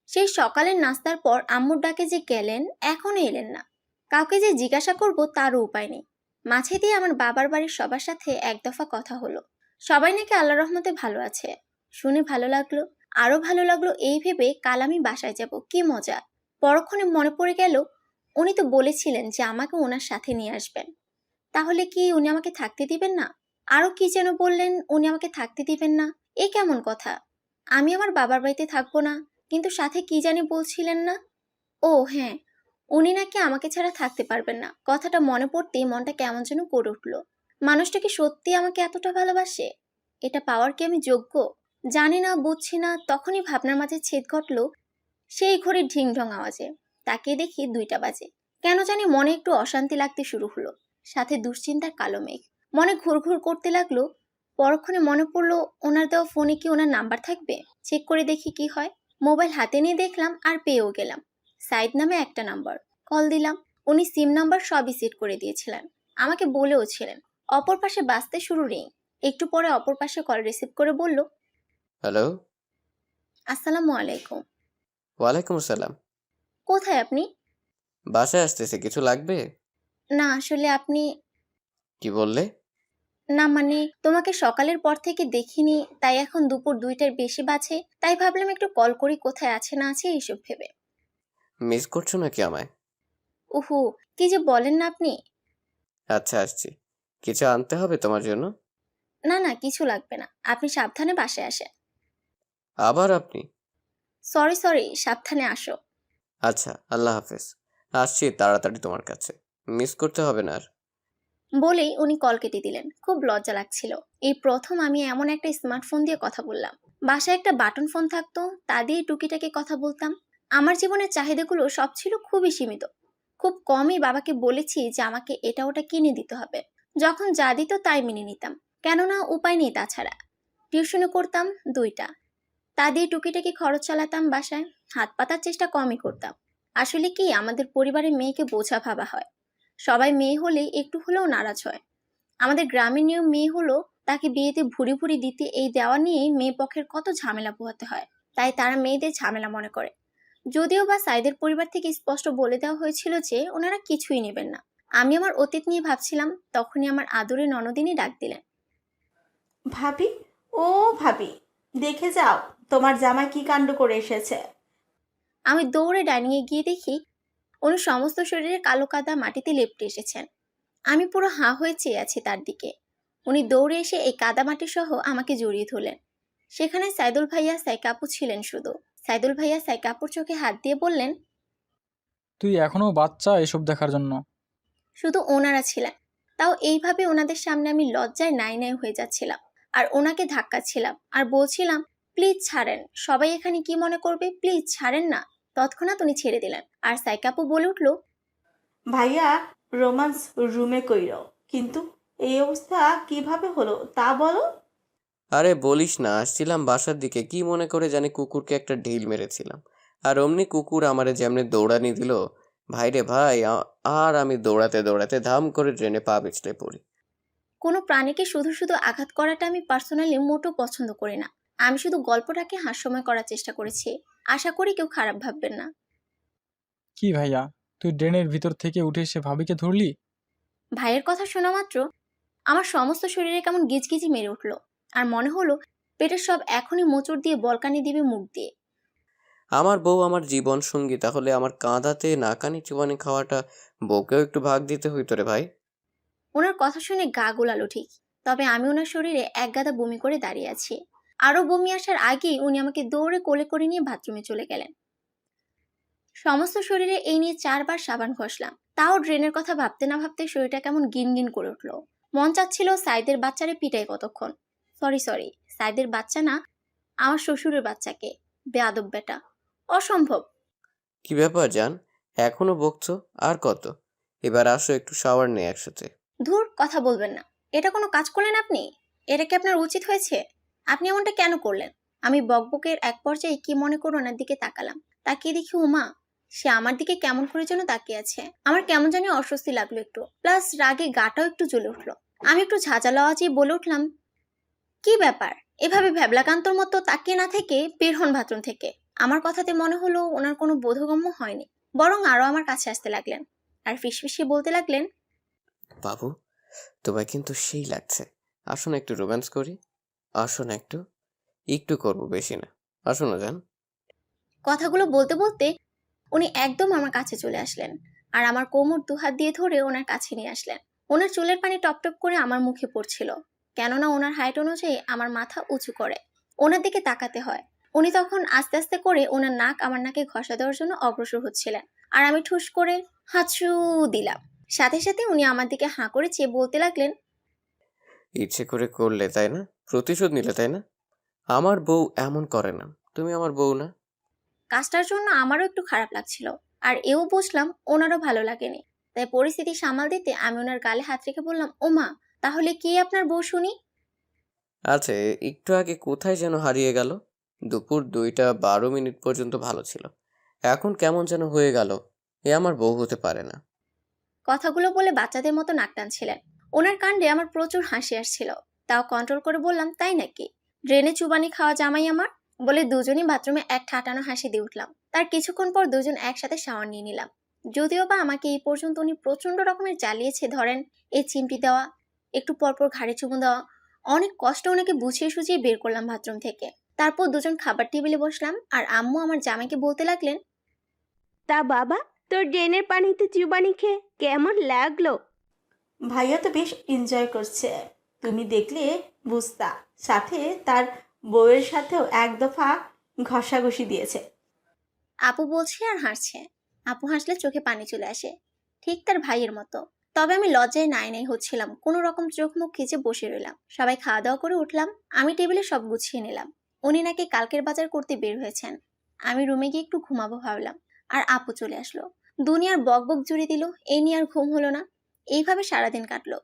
সেই সকালের নাস্তার পর আম্মুর ডাকে যে গেলেন, এখনো এলেন না। কাউকে যে জিজ্ঞাসা করব তারও উপায় নেই। মাঝে দিয়ে আমার বাবার বাড়ির সবার সাথে এক দফা কথা হলো। সবাই নাকি আল্লাহ রহমতে ভালো আছে। শুনে ভালো লাগলো। আরো ভালো লাগলো এই ভেবে কাল আমি বাসায় যাব, কি মজা। পরক্ষণে মনে পড়ে গেল উনি তো বলেছিলেন যে আমাকে ওনার সাথে নিয়ে আসবেন। তাহলে কি উনি আমাকে থাকতে দিবেন না? আরো কি যেন বললেন, উনি আমাকে থাকতে দিবেন না। এ কেমন কথা? আমি আমার বাবার বাড়িতে থাকবো না, কিন্তু সাথে কি জানি বলছিলেন না? ও হ্যাঁ, উনি নাকি আমাকে ছাড়া থাকতে পারবেন না। কথাটা মনে পড়তেই মনটা কেমন যেন করে উঠলো। মানুষটা কি সত্যি আমাকে এতটা ভালোবাসে? এটা পাওয়ার কি আমি যোগ্য? জানি না, বুঝছি না। তখনই ভাবনার মাঝে ছেদ ঘটলো সেই ঘড়ির ঢিং ঢং আওয়াজে। তাকিয়ে দেখি 2টা বাজে। কেন জানি মনে একটু অশান্তি লাগতে শুরু হলো, সাথে দুশ্চিন্তার কালো মেঘ। মনে ঘুরঘুর করতে লাগলো। পরক্ষণে মনে পড়লো ওনার দেওয়া ফোনে কি ওনার নাম্বার থাকবে। চেক করে দেখি কি হয়। মোবাইল হাতে নিয়ে দেখলাম আর পেয়েও গেলাম। সাইদ নামে একটা নাম্বার। কল দিলাম। উনি সিম নাম্বার সবই সেট করে দিয়েছিলেন, আমাকে বলেও ছিলেন। অপর পাশে বাজতে শুরু রিং। একটু পরে অপর পাশে কল রিসিভ করে বলল, হ্যালো। আসসালামু আলাইকুম। ওয়ালাইকুম আসসালাম। কোথায় আপনি? বাসায় আসতেছে, কিছু লাগবে? না আসলে আপনি। কি বললে? না মানে তোমাকে সকালের পর থেকে দেখিনি, তাই এখন দুপুর 2টার বেশি বাজে, তাই ভাবলাম একটু কল করি, কোথায় আছে না আছে এইসব ভেবে। মিস করছো নাকি আমায়? উহু, কি যে বলেন না আপনি। আচ্ছা, আসছি। কিছু আনতে হবে তোমার জন্য? না না, কিছু লাগবে না, আপনি সাবধানে বাসায় আসেন। আবার আপনি? সরি সরি, সাবধানে আসো। আচ্ছা, আল্লাহ হাফেজ। আসছি তাড়াতাড়ি তোমার কাছে। মিস করতে হবে না আর। বলেই উনি কল কেটে দিলেন। খুব লজ্জা লাগছিল। এই প্রথম আমি এমন একটা স্মার্টফোন দিয়ে কথা বললাম। বাসায় একটা বাটন ফোন থাকতো, তা দিয়ে টুকিটাকি কথা বলতাম। আমার জীবনের চাহিদাগুলো সব ছিল খুবই সীমিত। খুব কমই বাবাকে বলেছি যে আমাকে এটা ওটা কিনে দিতে হবে। যখন যা দিত তাই মেনে নিতাম, কেননা উপায় নেই তাছাড়া। টিউশনও করতাম 2টা, তা দিয়ে টুকিটাকি খরচ চালাতাম বাসায়। হাত পাতার চেষ্টা কমই করতাম। আসলে কি, আমাদের পরিবারে মেয়েকে বোঝা ভাবা হয়। সবাই মেয়ে হলেই একটু হলেও নারাজ হয়। আমাদের গ্রামের নিয়ম, মেয়ে হলো তাকে বিয়েতে ভুরি ভুরি দিতে, এই দেওয়া নিয়েই মেয়ে পক্ষের কত ঝামেলা পোহাতে হয়। তাই তারা মেয়েদের ঝামেলা মনে করে। যদিও বা সাইদের পরিবার থেকে স্পষ্ট বলে দেওয়া হয়েছিল যে ওনারা কিছুই নেবেন না। আমি আমার অতীত নিয়ে ভাবছিলাম, তখনই আমার আদরে ননদিনী ডাক দিলেন। ভাবি, ও ভাবি, দেখে যাও তোমার জামাই কি কাণ্ড করে এসেছে। আমি দৌড়ে ডাইনিংয়ে গিয়ে দেখি উনি সমস্ত শরীরে কালো কাদা মাটিতে লেপ্টে এসেছেন। আমি পুরো হাঁ হয়ে চেয়ে আছি তার দিকে। উনি দৌড়ে এসে এই কাদামাটি সহ আমাকে জড়িয়ে ধরলেন। সেখানে সাইদুল ভাইয়া সাইকা আপু ছিলেন শুধু। সাইদুল ভাইয়া সাইকা আপুর চোখে হাত দিয়ে বললেন, তুই এখনো বাচ্চা এসব দেখার জন্য। শুধু ওনারা ছিলেন। তাও এইভাবে ওনাদের সামনে আমি লজ্জায় নাই নাই হয়ে যাচ্ছিলাম। আর ওনাকে ধাক্কাচ্ছিলাম আর বলছিলাম, প্লিজ ছাড়েন, সবাই এখানে কি মনে করবে, প্লিজ ছাড়েন না। তৎক্ষণাৎ উনি ছেড়ে দিলেন আর সাইকা আপু বলে উঠল, ভাইয়া, রোমান্স রুমে কইর, কিন্তু এই অবস্থা কিভাবে হলো তা বলো। আরে বলিস না, আসছিলাম বাসার দিকে, কি মনে করে জানি কুকুরকে একটা ঢিল মেরেছিলাম। আর অমনি কুকুর আমারে যেমনি দৌড়ানি দিল, ভাইরে ভাই, আর আমি দৌড়াতে দৌড়াতে ধাম করে ট্রেনে পা পিছলে পড়ি। কোনো প্রাণীকে শুধু শুধু আঘাত করাটা আমি পার্সোনালি মোটেও পছন্দ করি না। আমি শুধু গল্পটাকে হাস্যময় করার চেষ্টা করেছি। আশা করি কেউ খারাপ ভাববেন না। কি ভাইয়া, তুই ড্রেনের ভিতর থেকে উঠে এসে ভাবিকে ধরলি? ভাইয়ের কথা শোনা মাত্র আমার সমস্ত শরীরে কেমন গিজগিজি মেরে উঠলো। আর মনে হলো পেটের সব এখনই মোচড় দিয়ে বলকানি দিবে মুখ দিয়ে। আমার বউ আমার জীবন সঙ্গী, তাহলে আমার কাঁদাতে নাকানি চুবানি খাওয়াটা বউকেও একটু ভাগ দিতে হইতো রে ভাই। ওনার কথা শুনে গা গোলালো ঠিক, তবে আমি ওনার শরীরে এক গাদা বমি করে দাঁড়িয়ে আছি। আরো বমি আসার আগেই উনি আমাকে দৌড়ে কোলে করে নিয়ে বাথরুমে চলে গেলেন। সমস্ত শরীরে এই নিয়ে 4বার সাবান ঘষলাম, তাও ড্রেনের কথা ভাবতে না ভাবতে শরীরটা কেমন গিনগিন করে উঠলো। মন চাচ্ছিল সাইদের বাচ্চারে পিটাই কতক্ষণ। সরি সরি, সাইদের বাচ্চা না, আমার শ্বশুরের বাচ্চাকে। বেয়াদব বেটা, অসম্ভব। কি ব্যাপার জান, এখনো বকছো? আর কত? এবার আসো একটু শাওয়ার নেই একসাথে। ধুর, কথা বলবেন না। এটা কোনো কাজ করলেন আপনি? এটা কি আপনার উচিত হয়েছে? আপনি এমনটা কেন করলেন? আমি বকবকের এক পর্যায়ে কি মনে করে ওনার দিকে তাকালাম। তাকিয়ে দেখি উমা, সে আমার দিকে কেমন করে যেন তাকিয়ে আছে। আমার কেমন জানি অস্বস্তি লাগলো একটু, প্লাস রাগে গাটাও একটু জ্বলে উঠলো। আমি একটু ঝাঁঝালো আওয়াজে বলে উঠলাম, কি ব্যাপার? এভাবে ভ্যাবলাকান্তর মতো তাকিয়ে না থেকে বের হন বাথরুম থেকে। আমার কথাতে মনে হলো ওনার কোনো বোধগম্য হয়নি, বরং আরো আমার কাছে আসতে লাগলেন আর ফিসফিসিয়ে বলতে লাগলেন, বাবু, তোমায় কিন্তু সেই লাগছে। আসো না একটু রোম্যান্স করি। আসো না একটু, একটু করবো, বেশি না। আসো না জান। কথাগুলো বলতে বলতে উনি একদম আমার কাছে চলে আসলেন আর আমার কোমর দুহাত দিয়ে ধরে ওনার কাছে নিয়ে আসলেন। ওনার চুলের পানি টপ টপ করে আমার মুখে পড়ছিল, কেননা ওনার হাইট অনুযায়ী আমার মাথা উঁচু করে ওনার দিকে তাকাতে হয়। উনি তখন আস্তে আস্তে করে ওনার নাক আমার নাকে ঘষা দেওয়ার জন্য অগ্রসর হচ্ছিলেন, আর আমি ঠুস করে হাঁচু দিলাম। সাথে সাথে উনি আমার দিকে হাঁ করে চেয়ে বলতে লাগলেন, ইচ্ছে করে করলে তাই না? প্রতিশোধ নিলে তাই না? আমার বউ এমন করে না, তুমি আমার বউ না। কাজটার জন্য আমারও একটু খারাপ লাগছিল, আর এও বুঝলাম ওনারও ভালো লাগেনি। তাই পরিস্থিতি সামাল দিতে আমি ওনার গালে হাত রেখে বললাম, ওমা, তাহলে কে আপনার বউ শুনি? আছে, একটু আগে কোথায় যেন হারিয়ে গেল। দুপুর 2টা 12 মিনিট পর্যন্ত ভালো ছিল, এখন কেমন যেন হয়ে গেল। এ আমার বউ হতে পারে না। কথাগুলো বলে বাচ্চাদের মতো নাক টানছিলেন। ওনার কাণ্ডে আমার প্রচুর হাসি আসছিল, তাও কন্ট্রোল করে বললাম, তাই নাকি? ড্রেনে চুবানি খাওয়া জামাই আমার? বলে দুজনই বাথরুমে এক ঠাটানো হাসি দিয়ে উঠলাম। তার কিছুক্ষণ পর দুজন একসাথে শাওয়ার নিয়ে নিলাম। যদিও বা আমাকে এই পর্যন্ত উনি প্রচন্ড রকমের জ্বালিয়েছে, ধরেন এই চিমটি দেওয়া, একটু পরপর ঘাড়ে চুমু দেওয়া, অনেক কষ্ট ওনাকে বুঝিয়ে সুঝিয়ে বের করলাম বাথরুম থেকে। তারপর দুজন খাবার টেবিলে বসলাম আর আম্মু আমার জামাইকে বলতে লাগলেন, তা বাবা, তোর ড্রেনের পানিতে চুবানি খেয়ে কেমন লাগলো? ভাইয়া তো বেশ এনজয় করছে, তুমি দেখলে বুঝতা। সাথে তার বউয়ের সাথেও এক দফা ঘষাঘষি দিয়েছে। আপু বলছে আর হাসছে। আপু হাসলে চোখে পানি চলে আসে, ঠিক তার ভাইয়ের মতো। তবে আমি লজ্জায় নাই নাই হচ্ছিলাম, কোনো রকম চোখ মুখ খিচে বসে রইলাম। সবাই খাওয়া দাওয়া করে উঠলাম, আমি টেবিলে সব গুছিয়ে নিলাম। উনি নাকি কালকের বাজার করতে বের হয়েছেন। আমি রুমে গিয়ে একটু ঘুমাবো ভাবলাম, আর আপু চলে আসলো। দুনিয়ার বক বক জুড়ে দিল, এই নিয়ে আর ঘুম হলো না। এইভাবে সারাদিন কাটলো।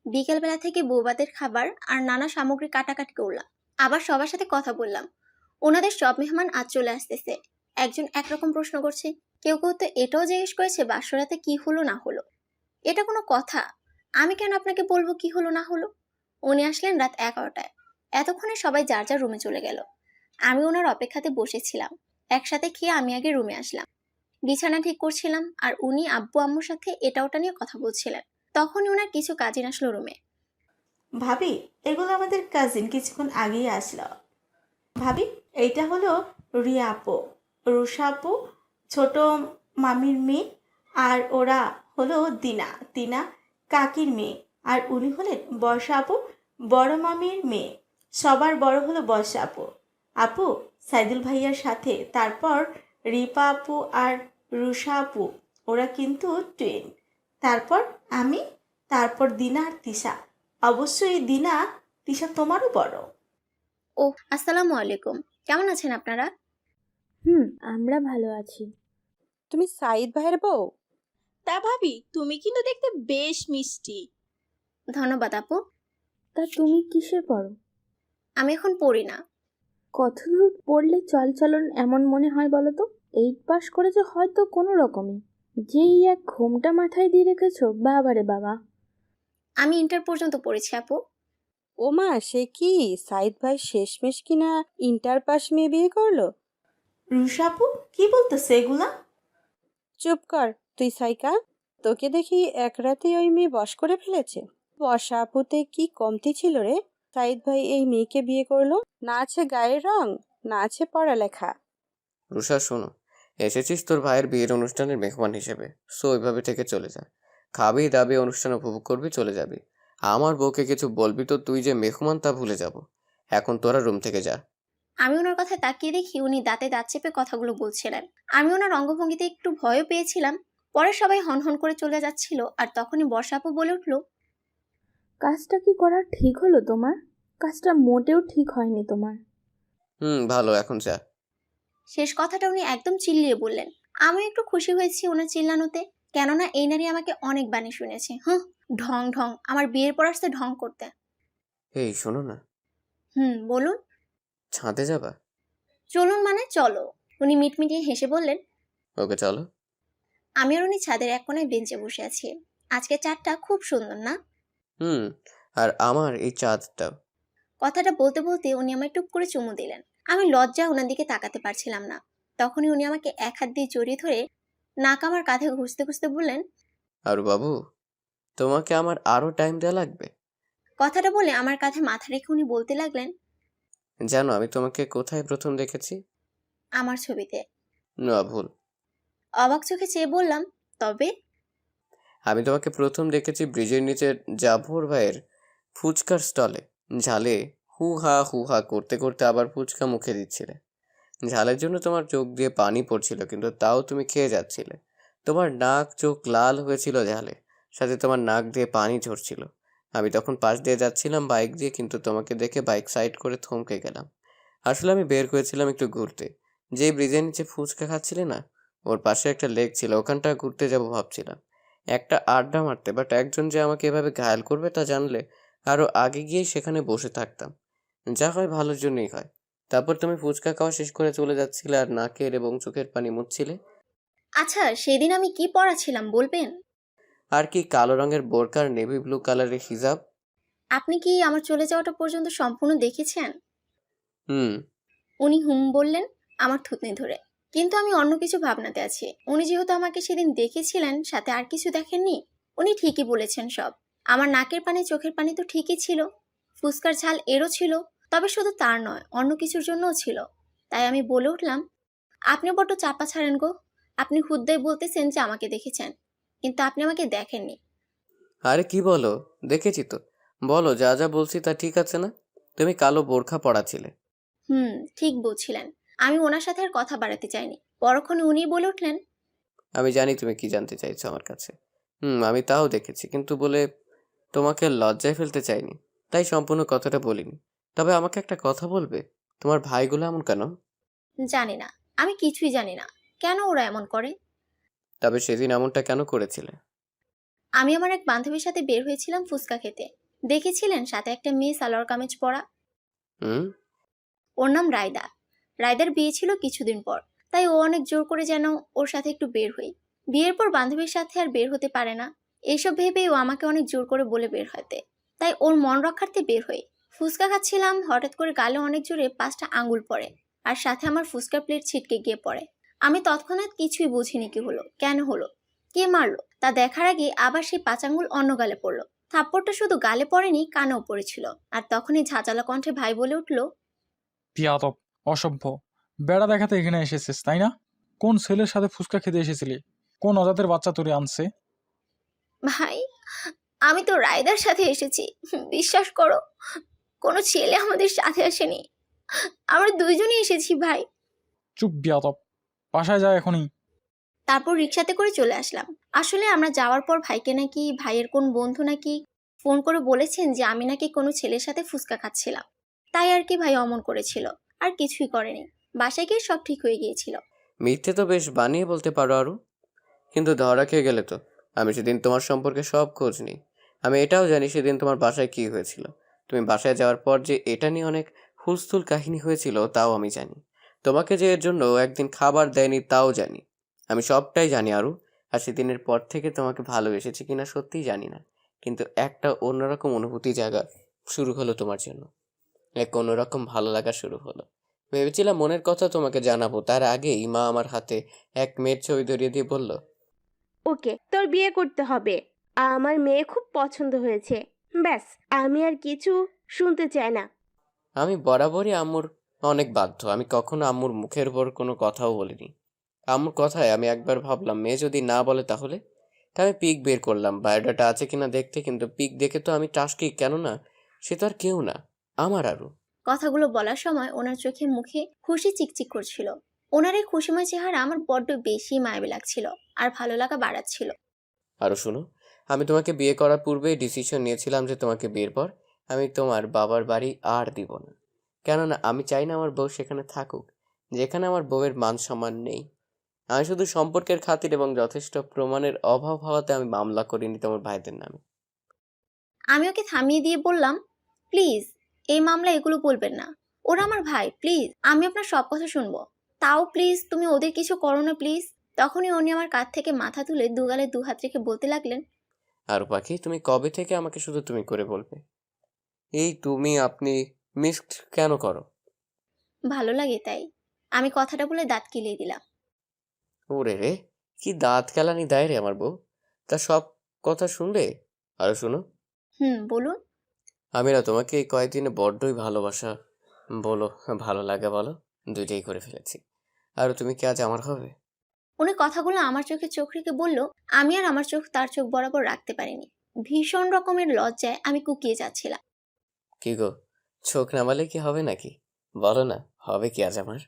বিকেলবেলা থেকে বৌবাতের খাবার আর নানা সামগ্রী কাটাকাটি করলাম, আবার সবার সাথে কথা বললাম। ওনাদের সব মেহমান আজ চলে আসতেছে। একজন একরকম প্রশ্ন করছে, কেউ কেউ তো এটাও জিজ্ঞেস করেছে বাসরাতে কি হলো না হলো। এটা কোনো কথা? আমি কেন আপনাকে বলবো কি হলো না হলো? উনি আসলেন রাত 11টায়। এতক্ষণে সবাই যার যার রুমে চলে গেল। আমি ওনার অপেক্ষাতে বসেছিলাম। একসাথে খেয়ে আমি আগে রুমে আসলাম, বিছানা ঠিক করছিলাম, আর উনি আব্বু আম্মুর সাথে এটা ওটা নিয়ে কথা বলছিলেন। তখনই ওনার কিছু কাজিন আসলো রুমে। ভাবি, এগুলো আমাদের কাজিন, কিছুক্ষণ আগেই আসলো। ভাবি, এইটা হলো রিয়া আপু, রুষা আপু, ছোট মামির মেয়ে। আর ওরা হলো দিনা, তিনা কাকির মেয়ে। আর উনি হলেন বর্ষা আপু, বড় মামির মেয়ে। সবার বড় হলো বর্ষা আপু। আপু সাইদুল ভাইয়ার সাথে, তারপর রিপা আপু আর রুষা আপু, ওরা কিন্তু টুইন। তারপর আমি, তারপর দিনা আর তিশা। অবশ্যই দিনা, তিশা তোমারও বড়। ও, আসসালামু আলাইকুম। কেমন আছেন আপনারা? আমরা ভালো আছি। তুমি সাইদ ভাইয়ের বউ? তা ভাবি, তুমি কিন্তু দেখতে বেশ মিষ্টি। ধন্যবাদ আপু। তা তুমি কিসে পড়ো? আমি এখন পড়ি না। কতদূর পড়লে চলন এমন মনে হয় বলো তো? 8 পাস করেছো হয়তো কোনো রকমে, যেই এক ঘোমটা মাথায় দিয়ে রেখেছো, বাবারে বাবা। আমি ইন্টার পর্যন্ত পড়েছি আপু। ওমা, সে কি? সাইদ ভাই শেষমেশ কিনা ইন্টার পাস মেয়ে বিয়ে করলো? রুষাপু কি বলতেছে এগুলা? চুপ কর তুই সাইকা। তোকে দেখি এক রাতেই ওই মেয়ে বশ করে ফেলেছে। বর্ষা আপুতে কি কমতি ছিল রে? সাইদ ভাই এই মেয়েকে বিয়ে করলো, না আছে গায়ের রং, না আছে পড়ালেখা। রুষা শোনো, এসেছিস তোর ভাইয়ের বিয়ের অনুষ্ঠানের মেহমান হিসেবে, সো ওইভাবে থেকে চলে যা। খাবি দাবি, অনুষ্ঠান উপভোগ করবি, চলে যাবি। আমার বউকে কিছু বলবি তো তুই যে মেহমান তা ভুলে যাব। এখন তোরা রুম থেকে যা। আমি ওনার কথায় তাকিয়ে দেখি উনি দাঁতে দাঁত চেপে কথাগুলো বলছিলেন। আমি ওনার অঙ্গভঙ্গিতে একটু ভয়ও পেয়েছিলাম। পরে সবাই হনহন করে চলে যাচ্ছিল, আর তখনই বর্ষা আপু বলে উঠল, কাজটা কি করা ঠিক হলো তোমার? কাজটা মোটেও ঠিক হয়নি তোমার। ভালো, এখন যা। শেষ কথাটা উনি একদম চিল্লিয়ে বললেন। আমি একটু খুশি হয়েছি ওনার চিল্লানোতে, কেননা এই নারী আমাকে অনেক বাণী শুনেছে। ঢং ঢং, আমার বিয়ের পর আসতে ঢং করতে। এই শোনো না, বলুন। ছাদে যাবা? চলুন মানে চলো। উনি মিটমিটিয়ে হেসে বললেন। ওকে চলো। আমি আর উনি ছাদের এক কোনায় বেঞ্চে বসে আছি। আজকে চাঁদটা খুব সুন্দর না? হুম। আর আমার এই চাঁদটাও। কথাটা বলতে বলতে উনি আমায় টুপ করে চুমু দিলেন। আমি লজ্জায় ওনার দিকে তাকাতে পারছিলাম না। তখনই উনি আমাকে এক হাত দিয়ে জড়িয়ে ধরে নাক আমার কাঁধে ঘুষতে ঘুষতে বললেন। আর বাবু, তোমাকে আমার আরো টাইম দেওয়া লাগবে। কথাটা বলে আমার কাঁধে মাথা রেখে উনি বলতে লাগলেন। জানো আমি তোমাকে কোথায় প্রথম দেখেছি? আমার ছবিতে। না, ভুল। অবাক চোখে চেয়ে বললাম, তবে? আমি তোমাকে প্রথম দেখেছি ব্রিজের নিচের জাফর ভাইয়ের ফুচকার স্টলে। ঝালে হু হা করতে করতে আবার ফুচকা মুখে দিচ্ছিলে। ঝালের জন্য তোমার চোখ দিয়ে পানি পড়ছিল, কিন্তু তাও তুমি খেয়ে যাচ্ছিলে। তোমার নাক চোখ লাল হয়েছিল ঝালে, সাথে তোমার নাক দিয়ে পানি ঝরছিল। আমি তখন পাশ দিয়ে যাচ্ছিলাম বাইক দিয়ে, কিন্তু তোমাকে দেখে বাইক সাইড করে থমকে গেলাম। আসলে আমি বের হয়েছিলাম একটু ঘুরতে। যেই ব্রিজের নিচে ফুচকা খাচ্ছিলে না, ওর পাশে একটা লেক ছিল, ওখানটা ঘুরতে যাব ভাবছিলাম, একটা আড্ডা মারতে। বাট একজন যে আমাকে এভাবে ঘায়াল করবে তা জানলে আরো আগে গিয়ে সেখানে বসে থাকতাম। যা হয় ভালোর জন্যই হয়। তারপর তুমি ফুচকা খাওয়া শেষ করে চলে যাচ্ছিলে আর নাকের এবং চোখের পানি মুছছিলে। আচ্ছা, সেদিন আমি কি পরা ছিলাম বলবেন? আর কি কালো রঙের বোরকার নেভি ব্লু কালারের হিজাব। আপনি কি আমার চলে যাওয়াটা পর্যন্ত সম্পূর্ণ দেখেছেন? হুম। উনি বললেন আমার থুতনি ধরে। কিন্তু আমি অন্য কিছু ভাবনাতে আছি। উনি যেহেতু আমাকে সেদিন দেখেছিলেন, সাথে আর কিছু দেখেননি, উনি ঠিকই বলেছেন সব। আমার নাকের পানি চোখের পানি তো ঠিকই ছিল, ফুসকার ঝাল এরও ছিল, তবে শুধু তার নয়, অন্য কিছুর জন্যও ছিল। তাই আমি বলে উঠলাম, আপনি বড্ড চাপা ছাড়েন গো। আপনি হুদ্দাই বলতেছেন যে আমাকে দেখেছেন, কিন্তু আপনি আমাকে দেখেননি। আরে কি বলো, দেখেছি তো। বলো, যা যা বলছি তা ঠিক আছে না? তুমি কালো বোরখা পরা ছিলে। ঠিক বলছিলেন। আমি ওনার সাথে আর কথা বাড়াতে চাইনি। পরক্ষণে উনি বলে উঠলেন। আমি জানি তুমি কি জানতে চাইছো আমার কাছে। আমি তাও দেখেছি, কিন্তু বলে তোমাকে লজ্জায় ফেলতে চাইনি, তাই সম্পূর্ণ কথাটা বলিনি। তবে আমাকে একটা কথা বলবে, তোমার ভাইগুলো এমন কেন? জানি না, আমি কিছুই জানি না কেন ওরা এমন করে। তবে সেদিন এমনটা কেন করেছিলে? আমি আমার এক বান্ধবীর সাথে বের হয়েছিলাম ফুচকা খেতে। দেখেছিলেন সাথে একটা মেয়ে সালোয়ার কামিজ পরা। হুম। ওর নাম রায়দা। রায়দার বিয়ে ছিল কিছুদিন পর, তাই ও অনেক জোর করে যেন ওর সাথে একটু বের হই। বিয়ের পর বান্ধবীর সাথে আর বের হতে পারে না, এইসব ভেবেই ও আমাকে অনেক জোর করে বলে বের হতে। তাই ওর মন রক্ষার্থে বের হই। ফুচকা খাচ্ছিলাম, হঠাৎ করে গালে অনেক জোরে 5টা আঙ্গুল পড়ে, আর সাথে আমার ফুচকার প্লেট ছিটকে গিয়ে পড়ে। আমি তৎক্ষণাৎ কিছুই বুঝিনি কি হলো, কেন হলো, কে মারলো, তা দেখার আগে আবার সেই 5 আঙ্গুল অন্য গালে পড়লো। থাপ্পড়টা শুধু গালে পড়েনি, কানেও পড়েছিল। আর তখনই ঝাঁঝালো কণ্ঠে ভাই বলে উঠলো। পিয়াদব, অসভ্য, বেড়া দেখাতে এখানে এসেছিস তাই না? কোন ছেলের সাথে ফুচকা খেতে এসেছিলি? কোন অজাতের বাচ্চা তোরে আনছে? ভাই, আমি তো রায়দার সাথে এসেছি। বিশ্বাস করো, কোনো ছেলে আমাদের সাথে আসেনি, আমরা দুইজনই এসেছি ভাই। চুপ বিয়াদব, বাসায় যা এখনই। তারপর রিক্সাতে করে চলে আসলাম। আসলে আমরা যাওয়ার পর ভাইকে নাকি ভাইয়ের কোন বন্ধু নাকি ফোন করে বলেছেন যে আমি নাকি কোনো ছেলের সাথে ফুচকা খাচ্ছিলাম। তাই আর কি ভাই অমন করেছিল, আর কিছুই করেনি। বাসায় গিয়ে সব ঠিক হয়ে গিয়েছিল। মিথ্যে তো বেশ বানিয়ে বলতে পারো আরো, কিন্তু ধরা খেয়ে গেলে তো। আমি সেদিন তোমার সম্পর্কে সব খোঁজ নিই। আমি এটাও জানি সেদিন তোমার বাসায় কি হয়েছিল। তুমি বাসায় যাওয়ার পর যে এটা নিয়ে অনেক হুলস্থুল কাহিনী হয়েছিল তাও আমি জানি। তোমাকে যে এর জন্য একদিন খাবার দেয়নি তাও জানি। আমি সবটাই জানি আরু। আর সেদিনের পর থেকে তোমাকে ভালোবেসেছি কিনা সত্যিই জানি না, কিন্তু একটা অন্যরকম অনুভূতি জাগা শুরু হলো তোমার জন্য। এক অন্যরকম ভালো লাগা শুরু হলো। ভেবেছিলাম মনের কথা তোমাকে জানাবো, তার আগেই মা আমার হাতে এক মেয়ের ছবি ধরিয়ে দিয়ে বলল, ওকে, তোর বিয়ে করতে হবে। আমার মেয়ে খুব পছন্দ হয়েছে। ব্যাস, আমি আর কিছু শুনতে চাই না। আমি বরাবরই আম্মুর অনেক বাধ্য। আমি কখনো আম্মুর মুখের উপর কোনো কথাও বলিনি। আম্মুর কথায় আমি একবার ভাবলাম মেয়ে যদি না বলে তাহলে। তাই আমি পিক বের করলাম বায়োডাটা আছে কিনা দেখতে, কিন্তু পিক দেখে তো আমি টাসকি, কেননা সে তো আর কেউ না, আমার আরু। কথাগুলো বলার সময় ওনার চোখে মুখে খুশি চিকচিক করছিল। ওনার এই খুশিময় চেহারা আমার বড্ড বেশি মায়াবী লাগছিল, আর ভালো লাগা বাড়াচ্ছিল। আরও শুনো, আমি তোমাকে বিয়ে করার পূর্বেই ডিসিশন নিয়েছিলাম যে তোমাকে বিয়ের পর আমি তোমার বাবার বাড়ি আর দিব না। কেননা আমি চাই না আমার বউ সেখানে থাকুক যেখানে আমার বউয়ের মান সম্মান নেই। আমি শুধু সম্পর্কের খাতির এবং যথেষ্ট প্রমাণের অভাব হওয়াতে আমি মামলা করিনি তোমার ভাইদের নামে। আমি ওকে থামিয়ে দিয়ে বললাম, প্লিজ এই মামলা এগুলো বলবেন না। ওরা আমার ভাই, প্লিজ আমি আপনার সব কথা শুনবো। তাও প্লিজ তুমি ওদের কিছু করো না প্লিজ। তখনই উনি আমার কাঁধ থেকে মাথা তুলে দুগালে দু হাত রেখে বলতে লাগলেন, আর পাখি, তুমি কবে থেকে আমাকে শুধু তুমি করে বলবে? এই তুমি আপনি মিক্সড কেন করো? ভালো লাগে তাই। আমি কথাটা বলে দাঁত কিলিয়ে দিলাম। ওরে রে, কি দাঁত কেলানি দেয় রে আমার বউ। তা সব কথা শুনবে? আরো শোনো, বলুন। আমি না তোমাকে এই কয়েকদিনে বড্ডই ভালোবাসা বলো, ভালো লাগে বলো, দুইটাই করে ফেলেছি। আর তুমি কি আজ আমার হবে? উনি কথাগুলো আমার চোখে চোখ রেখে বলল। আমি আর আমার চোখ তার চোখ বরাবর রাখতে পারিনি। ভীষণ রকমের লজ্জায় আমি কুকিয়ে যাচ্ছিলাম। কি গো, চোখ নামালে কি হবে নাকি? বলো না, হবে কি আজ আমার?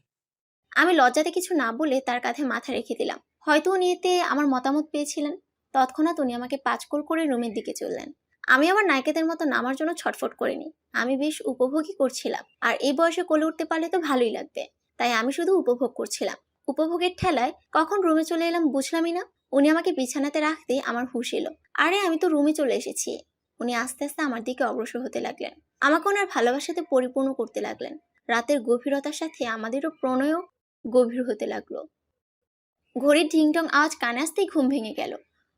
আমি লজ্জাতে কিছু না বলে তার কাঁধে মাথা রেখে দিলাম। হয়তো উনি এতে আমার মতামত পেয়েছিলেন। তৎক্ষণাৎ উনি আমাকে 5 কোল করে রুমের দিকে চললেন। আমি আমার নায়িকাদের মতো নামার জন্য ছটফট করিনি। আমি বেশ উপভোগই করছিলাম। আর এই বয়সে কোলে উঠতে পারলে তো ভালোই লাগবে। তাই আমি শুধু উপভোগ করছিলাম। উপভোগের ঠেলায় কখন রুমে চলে এলাম বুঝলামই না। উনি আমাকে বিছানাতে রাখতে আমার হুঁশ এলো। আরে আমি তো রুমে চলে এসেছি। উনি আস্তে আস্তে আমার দিকে অগ্রসর হতে লাগলেন। আমাকে ওনার ভালোবাসাতে পরিপূর্ণ করতে লাগলেন। রাতের গভীরতার সাথে আমাদেরও প্রণয়ও গভীর হতে লাগলো। ঘড়ির ঢিংঢং আওয়াজ কানে আসতেই ঘুম ভেঙে গেল।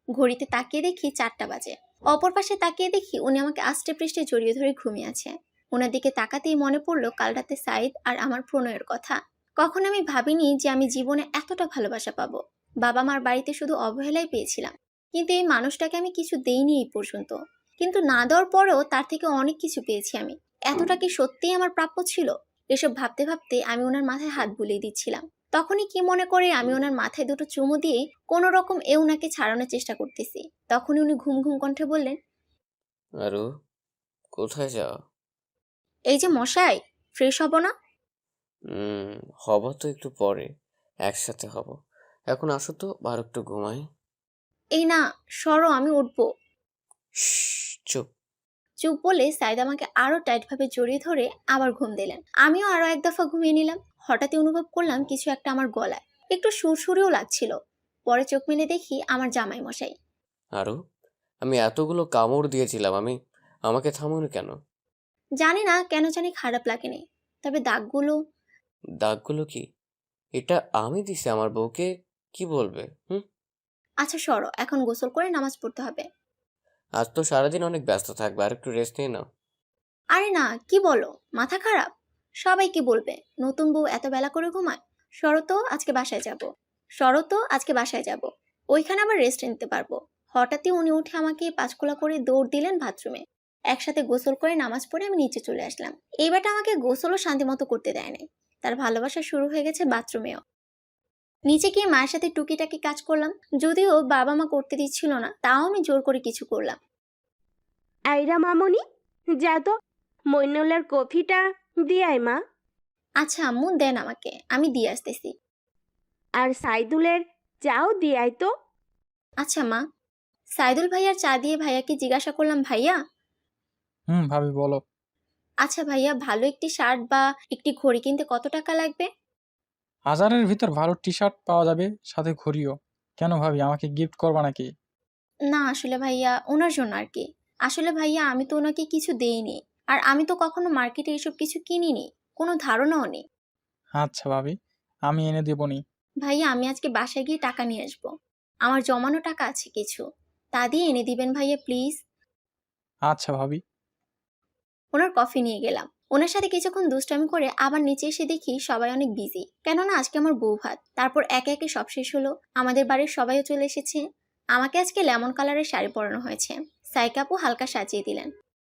ঘড়িতে তাকিয়ে দেখি 4টা বাজে। অপর পাশে তাকিয়ে দেখি উনি আমাকে আষ্টে পৃষ্ঠে জড়িয়ে ধরে ঘুমিয়ে আছে। ওনার দিকে তাকাতেই মনে পড়লো কাল রাতে সাইদ আর আমার প্রণয়ের কথা। কখন আমি ভাবিনি যে আমি জীবনে এতটা ভালোবাসা পাবো। বাবা মার বাড়িতে শুধু অবহেলাই পেয়েছিলাম, কিন্তু এই মানুষটাকে আমি কিছু দেইনি এই পর্যন্ত। কিন্তু না দেওয়ার পরেও তার থেকে অনেক কিছু পেয়েছি আমি। এতটা কি সত্যিই আমার প্রাপ্য ছিল? এসব ভাবতে ভাবতে আমি ওনার মাথায় হাত বুলিয়ে দিচ্ছিলাম। তখনই কি মনে করে আমি ওনার মাথায় দুটো চুমু দিয়ে কোনো রকম ওনাকে ছাড়ানোর চেষ্টা করতেছি। তখনই উনি ঘুম ঘুম কণ্ঠে বললেন, আরো কোথায় যাও? এই যে মশাই, ফ্রেশ হব না? হব তো একটু পরে, একসাথে হব। এখন আসো তো, আর একটু ঘুমাই। এই না, সরো, আমি উঠবো। চুপ। চুপ বলে সাইদ আমাকে আরো টাইট ভাবে জড়িয়ে ধরে আবার ঘুম দিলেন। আমিও আরো এক দফা ঘুমিয়ে নিলাম। হঠাৎই অনুভব করলাম কিছু একটা আমার গলায়। একটু সুরসুরেও লাগছিল। পরে চোখ মেলে দেখি আমার জামাই মশাই। আরো, আমি এতগুলো কামড় দিয়েছিলাম, আমাকে থামানো কেন? জানি না কেন জানি খারাপ লাগেনি, তবে দাগগুলো। দাগগুলো কি? এটা আমি দিছি আমার বউকে? কি বলবে? আচ্ছা সরো, এখন গোসল করে নামাজ পড়তে হবে। আজ তো সারাদিন অনেক ব্যস্ত থাকবে, আর একটু রেস্ট নিয়ে নাও। আরে না, কি বলো, মাথা খারাপ? সবাই কি বলবে নতুন বউ এত বেলা করে ঘুমায়? সরো তো, আজকে বাসায় যাব। সরো তো, আজকে বাসায় যাব। ওইখানে আবার রেস্ট নিতে পারবো। হঠাৎই উনি উঠে আমাকে পাঁচকোলা করে দৌড় দিলেন বাথরুমে। একসাথে গোসল করে নামাজ পড়ে আমি নিচে চলে আসলাম। এইবারটা আমাকে গোসলও শান্তি মতো করতে দেয় নাই। তার ভালোবাসা শুরু হয়ে গেছে বাথরুমেও। নিচে গিয়ে মায়ের সাথে টুকিটাকি কাজ করলাম। যদিও বাবা মা করতে দিচ্ছিল না, তাও আমি জোর করে কিছু করলাম। আইরা মামনি, যা তো মইনুলের কফিটা দিয়ে আয় মা। আচ্ছা আম্মু, দেন আমাকে, আমি দিয়ে আসতেছি। আর সাইদুলের চাও দিয়ে আয় তো। আচ্ছা মা। সাইদুল ভাইয়ার চা দিয়ে ভাইয়াকে জিজ্ঞাসা করলাম, ভাইয়া। ভাবি বলো। আচ্ছা ভাইয়া, ভালো একটি শার্ট বা একটি ঘড়ি কিনতে কত টাকা লাগবে? 1000-এর ভিতর ভালো টি শার্ট পাওয়া যাবে, সাথে ঘড়িও। কেন ভাবি, আমাকে গিফট করবা নাকি? না আসলে ভাইয়া, ওনার জন্য আর কি। আসলে ভাইয়া, আমি তো ওনাকে কিছু দেইনি। আর আমি তো কখনো মার্কেটে এসব কিছু কিনিনি, কোনো ধারণাও নেই। আচ্ছা ভাবি, আমি এনে দেবনি। ভাইয়া, আমি আজকে বাসায় গিয়ে টাকা নিয়ে আসবো। আমার জমানো টাকা আছে কিছু, তা দিয়ে এনে দিবেন ভাইয়া প্লিজ। আচ্ছা ভাবি। ওনার কফি নিয়ে গেলাম। ওনার সাথে কিছুক্ষণ দুষ্টামি করে আবার নিচে এসে দেখি সবাই অনেক বিজি, কেননা আজকে আমার বউ ভাত। তারপর একে একে সব শেষ হলো। আমাদের বাড়ির সবাইও চলে এসেছে। আমাকে আজকে লেমন কালারের শাড়ি পরানো হয়েছে। সাইকাপও হালকা সাজিয়ে দিলেন।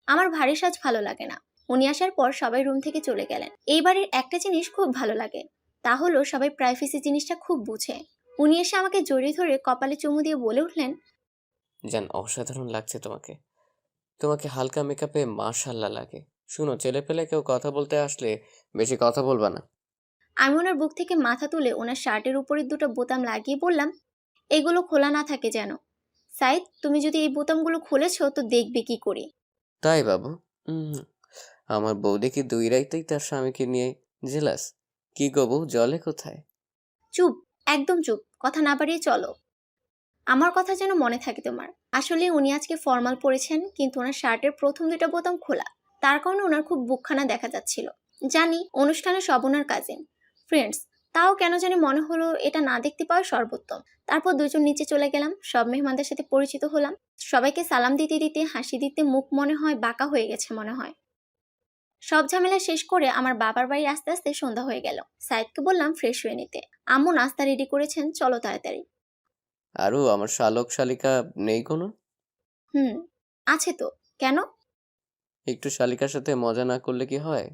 আমার ভারী সাজ ভালো লাগে না। উনি আসার পর সবাই রুম থেকে চলে গেলেন। এই বাড়ির একটা জিনিস খুব ভালো লাগে, তা হলো সবাই প্রাইভেসি জিনিসটা খুব বুঝে। উনি এসে আমাকে জড়িয়ে ধরে কপালে চুমু দিয়ে বলে উঠলেন, জান, অসাধারণ লাগছে তোমাকে। তোমাকে হালকা মেকআপে মাশাআল্লাহ লাগে। শুনো, ছেলে পেলে কেউ কথা বলতে আসলে বেশি কথা বলবা না। আমি ওনার বুক থেকে মাথা তুলে ওনার শার্টের উপরের দুটো বোতাম লাগিয়ে বললাম, এগুলো খোলা না থাকে যেন। সাইদ, তুমি যদি এই বোতামগুলো খুলেছো তো দেখবে কি করি। তাই বাবু? আমার বউ দেখি 2 রাইতেই তার স্বামীকে নিয়ে জেলাস। কি গো বউ, জলে কোথায়? চুপ, একদম চুপ, কথা না বাড়িয়ে চলো। আমার কথা যেন মনে থাকে তোমার। আসলে উনি আজকে ফর্মাল পরেছেন, কিন্তু ওনার শার্টের প্রথম 2টা বোতাম খোলা। তার কারণে ওনার খুব বুকখানা দেখা যাচ্ছিল। জানি অনুষ্ঠানে সব ওনার কাজিন ফ্রেন্ডস, তাও কেন জানি মনে হলো এটা না দেখতে পাওয়া সর্বোত্তম। তারপর দুজন নিচে চলে গেলাম, সব মেহমানদের সাথে পরিচিত হলাম। সবাইকে সালাম দিতে দিতে হাসি দিতে মুখ মনে হয় বাঁকা হয়ে গেছে মনে হয়। সব ঝামেলা শেষ করে আমার বাবার বাড়ি আস্তে আস্তে সন্ধ্যা হয়ে গেল। সাইদকে বললাম ফ্রেশ হয়ে নিতে। আম্মু নাস্তা রেডি করেছেন, চলো তাড়াতাড়ি। আরও আমার শালক শালিকা নেই কোনো? হুম, আছে তো। কেন? একটু শালিকার সাথে মজা না করলে কি হয়?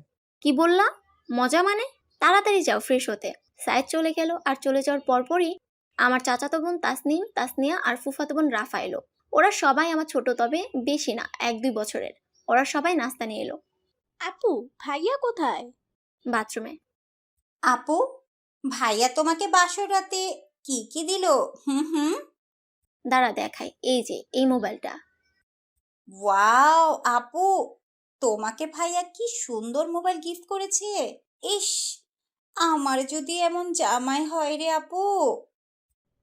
কি বললাম? মজা মানে? তাড়াতাড়ি যাও ফ্রেশ হতে। সাইদ চলে গেল, আর চলে যাওয়ার পরপরই আমার চাচাতো বোন তাসনিম, তাসনিয়া আর ফুফাতো বোন রাফা এলো। ওরা সবাই আমার ছোট, তবে বেশি না, 1-2 বছরের। ওরা সবাই নাস্তা নিয়ে এলো। আপু, ভাইয়া কোথায়? বাথরুমে। আপু, ভাইয়া তোমাকে বাসর রাতে কি কি দিল? হুম হুম। দাঁড়া দেখাই, এই যে এই মোবাইলটা। ওয়াও আপু, তোমাকে ভাইয়া কি সুন্দর মোবাইল গিফট করেছে। ইস, আমার যদি এমন জামাই হয় রে আপু।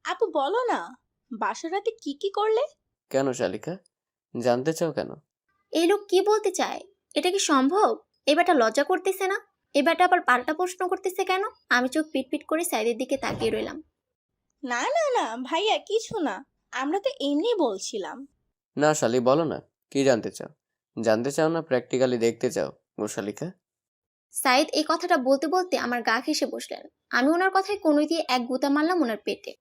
আপু বলো না, বাসর রাতে কি কি করলে? কেন শালিকা, জানতে চাও কেন? এই লোক কি বলতে চায়? এটা কি সম্ভব? এবারটা লজ্জা করতেছে না? এবারটা আবার পাল্টা প্রশ্ন করতেছে কেন? আমি চোখ পিটপিট করে সাইদের দিকে তাকিয়ে রইলাম। না না না ভাইয়া, কিছু না, আমরা তো এমনি বলছিলাম। না শালি, বলো না, কি জানতে চাও? জানতে চাও না প্র্যাকটিক্যালি দেখতে চাও গো শালিকা? সাইদ এই কথাটা বলতে বলতে আমার গা ঘেঁষে বসলেন। আমি ওনার কথায় কনুই দিয়ে এক গুঁতা মারলাম ওনার পেটে।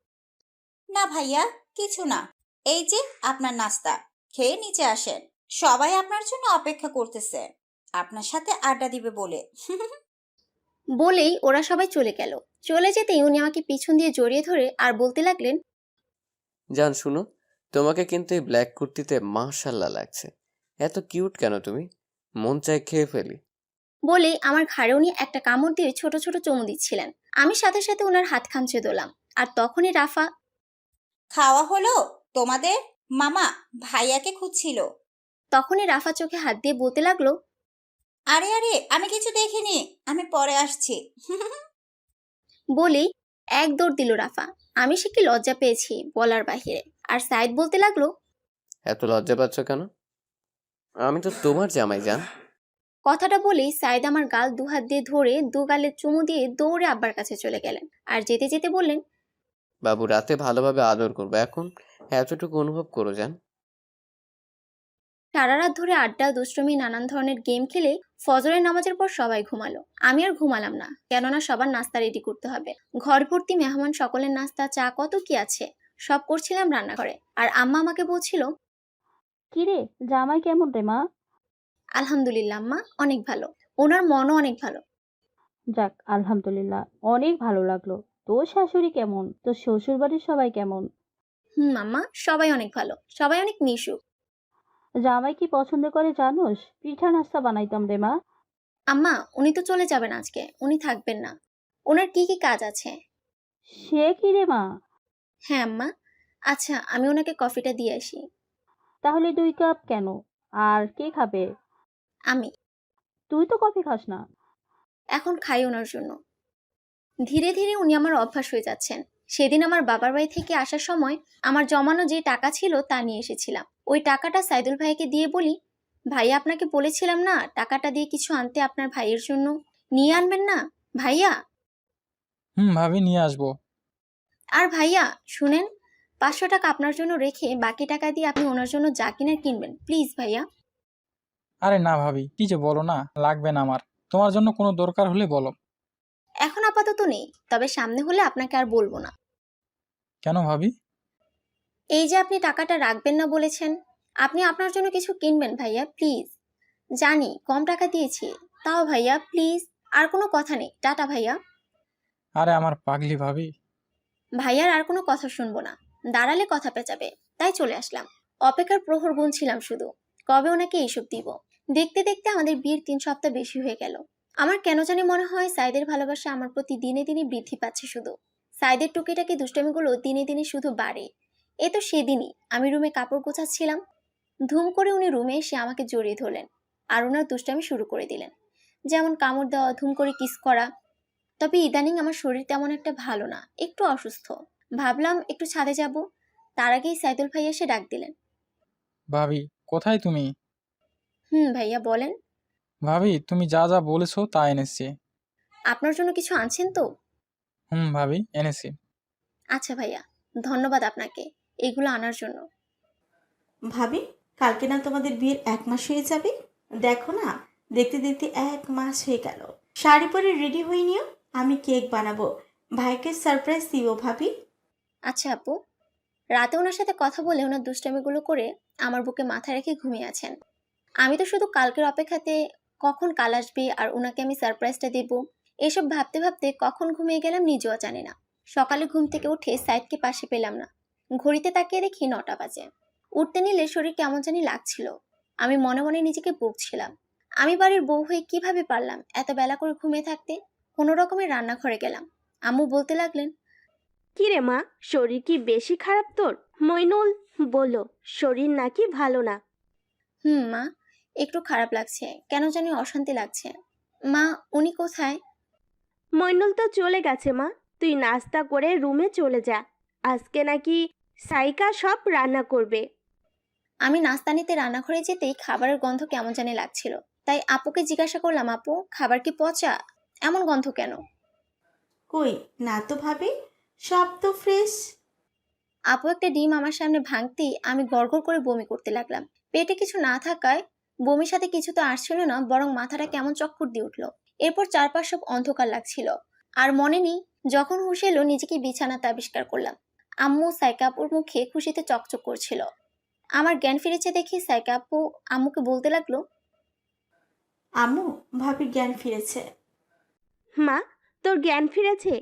না ভাইয়া, কিছু না। এই যে আপনার নাস্তা, খেয়ে নিচে আসেন। সবাই আপনার জন্য অপেক্ষা করতেছে, আপনার সাথে আড্ডা দিবে বলে। বলেই ওরা সবাই চলে গেল। চলে যেতেই উনি আমাকে পিছন দিয়ে জড়িয়ে ধরে আর বলতে লাগলেন, জান শুনো, তোমাকে কিন্তু এই ব্ল্যাক কুর্তিতে মাশাল্লাহ লাগছে। এত কিউট কেন তুমি? মন চাই খেয়ে ফেলি। বলেই আমার ঘাড়ে উনি একটা কামড় দিয়ে ছোট ছোট চুমু দিচ্ছিলেন। আমি সাথে সাথে ওনার হাত খামচে দিলাম। আর তখনই রাফা। খাওয়া হলো তোমাদের? মামা ভাইয়াকে খুঁজছিল। তখনই রাফা চোখে হাত দিয়ে বলতে লাগলো, আরে আরে, আমি কিছু দেখিনি, আমি পরে আসছি। বলেই এক দৌড় দিল রাফা। আমি সে কি লজ্জা পেয়েছি বলার বাহিরে। আর সাইদ বলতে লাগলো, এত লজ্জা পাচ্ছ কেন? আমি তো তোমার জামাই জান। কথাটা বলেই সাইদ আমার গাল দুহাত দিয়ে ধরে দু গালে চুমু দিয়ে দৌড়ে আব্বার কাছে চলে গেলেন। আর যেতে যেতে বললেন, বাবু রাতে ভালোভাবে আদর করবো, এখন এতটুকু অনুভব করো জান। সারা রাত ধরে আড্ডা, দুষ্টুমি, নানান ধরনের গেম খেলে ফজরের নামাজের পর সবাই ঘুমালো। আমি আর ঘুমালাম না, কেননা সবার নাস্তা রেডি করতে হবে। ঘর ভর্তি মেহমান, সকলের নাস্তা, চা, কত কি আছে, সব করছিলাম রান্নাঘরে। আর আম্মা আমাকে বলছিল, কিরে, জামাই কেমন রে মা? আলহামদুলিল্লাহ আম্মা, অনেক ভালো। ওনার মনও অনেক ভালো। যাক, আলহামদুলিল্লাহ, অনেক ভালো লাগলো। তোর শাশুড়ি কেমন? তোর শ্বশুর বাড়ির সবাই কেমন? আম্মা, সবাই অনেক ভালো, সবাই অনেক মিশুক। জামাই কি পছন্দ করে জানোস? পিঠা নাস্তা বানাইতাম রে মা। আম্মা, উনি তো চলে যাবেন আজকে, উনি থাকবেন না। ওনার কি কি কাজ আছে? সে কি রে মা? হ্যাঁ আম্মা। আচ্ছা, আমি ওনাকে কফিটা দিয়ে আসি। তাহলে 2 কাপ কেন? আর কে খাবে? আমি। তুই তো কফি খাস না। এখন খাই ওনার জন্য। ধীরে ধীরে উনি আমার অভ্যাস হয়ে যাচ্ছেন। সেদিন আমার বাবার বাড়ি থেকে আসার সময় আমার জমানো যে টাকা ছিল তা নিয়ে এসেছিলাম। ওই টাকাটা সাইদুল ভাইকে দিয়ে বলি, ভাইয়া আপনাকে বলেছিলাম না টাকাটা দিয়ে কিছু আনতে, আপনার ভাইয়ের জন্য নিয়ে আনবেন না ভাইয়া। ভাবি, নিয়ে আসবো। আর ভাইয়া শুনেন, 500 টাকা আপনার জন্য রেখে বাকি টাকা দিয়ে আপনি ওনার জন্য যা কিনার কিনবেন, প্লিজ ভাইয়া। আরে না ভাবি, কি যে বলো না, লাগবে না আমার। তোমার জন্য কোনো দরকার হলে বলো। এখন আপাতত নেই, তবে সামনে হলে আপনাকে আর বলবো না। কেন ভাবি? এই যে আপনি টাকাটা রাখবেন না বলেছেন, আপনি আপনার জন্য কিছু কিনবেন ভাইয়া, প্লিজ। জানি কম টাকা দিয়েছি, তাও ভাইয়া প্লিজ। আর কোনো কথা নেই, টাটা ভাইয়া। আরে আমার পাগলি ভাবি। ভাইয়ার আর কোনো কথা শুনবো না, দাঁড়ালে কথা পেঁচাবে, তাই চলে আসলাম। অপেক্ষার প্রহর গুনছিলাম শুধু, কবে ওনাকে এইসব দিব। দেখতে দেখতে আমাদের বিয়ের 3 সপ্তাহ বেশি হয়ে গেল। আমার কেন জানি মনে হয় সাইদের ভালোবাসা আমার প্রতি দিনে দিনে বৃদ্ধি পাচ্ছে শুধু। সাইদের টুকিটাকি দুষ্টামিগুলো দিনে দিনে শুধু বাড়ে। এ তো সেদিনই আমি রুমে কাপড় গোছাচ্ছিলাম, ধুম করে উনি রুমে এসে আমাকে জড়িয়ে ধরলেন আর ওনার দুষ্টামি শুরু করে দিলেন। যেমন কামড় দেওয়া, ধুম করে কিস করা। তবে ইদানিং আমার শরীর তেমন একটা ভালো না, একটু অসুস্থ। ভাবলাম একটু ছাদে যাব, তার আগেই সাইদুল ভাই এসে ডাক দিলেন। ভাবি, কোথায় তুমি? ভাইয়া বলেন। ভাবি তুমি যা যা বলেছো তা এনেছি। আপনার জন্য কিছু আনছেন তো? ভাবি এনেছি। আচ্ছা ভাইয়া, ধন্যবাদ আপনাকে এগুলো আনার জন্য। ভাবি, কালকে না তোমাদের বিয়ের 1 মাস হয়ে যাবে? দেখো না, দেখতে দেখতে 1 মাস হয়ে গেল। শাড়ি পরে রেডি হয়ে নিও, আমি কেক বানাবো, ভাইকে সারপ্রাইজ দিও ভাবি। আচ্ছা আপু। রাতে ওনার সাথে কথা বলে ওনার দুষ্টামিগুলো করে আমার বুকে মাথা রেখে ঘুমিয়ে আছেন। আমি তো শুধু কালকের অপেক্ষাতে, কখন কাল আসবে আর ওনাকে আমি সারপ্রাইজটা দেব এসব ভাবতে ভাবতে কখন ঘুমিয়ে গেলাম নিজেও জানি না। সকালে ঘুম থেকে উঠে সাইদকে পাশে পেলাম না। ঘড়িতে তাকিয়ে দেখি 9টা বাজে। উঠতে নিলে শরীর কেমন জানি লাগছিল। আমি মনে মনে নিজেকে বকছিলাম, আমি বাড়ির বউ হয়ে কিভাবে পারলাম এত বেলা করে ঘুমিয়ে থাকতে। কোনো রকমের রান্নাঘরে গেলাম। আম্মু বলতে লাগলেন, কি রে মা, শরীর কি বেশি খারাপ তোর? মইনুল বলল শরীর নাকি ভালো না। মা, একটু খারাপ লাগছে, কেন জানি অশান্তি লাগছে। মা, উনি কোথায়? মইনুল তো চলে গেছে মা, তুই নাস্তা করে রুমে চলে যা। আজকে নাকি সাইকা সব রান্না করবে। আমি নাস্তা নিতে রান্নাঘরে যেতেই খাবারের গন্ধ কেমন জানি লাগছিল। তাই আপুকে জিজ্ঞাসা করলাম, আপু খাবার কি পচা? এমন গন্ধ কেন? কই না তো ভাবি, সব তো ফ্রেশ। আপু একটা ডিম আমার সামনে ভাঙতেই আমি গড়গড় করে বমি করতে লাগলাম। পেটে কিছু না থাকায় বমির সাথে কিছু তো আসছিল না, বরং মাথাটা কেমন চক্কর দিয়ে উঠলো। এরপর চারপাশ সব অন্ধকার লাগছিল। আর মনে নেই যখন হুঁশ এলো নিজেকে বিছানাতে আবিষ্কার করলাম। আম্মু সাইকা আপুর মুখে খুশিতে চকচক করছিল। আমার জ্ঞান ফিরেছে দেখি সাইকা আপু আম্মুকে বলতে লাগলো, আম্মু, ভাবির জ্ঞান ফিরেছে। মা, তোর জ্ঞান ফিরেছে?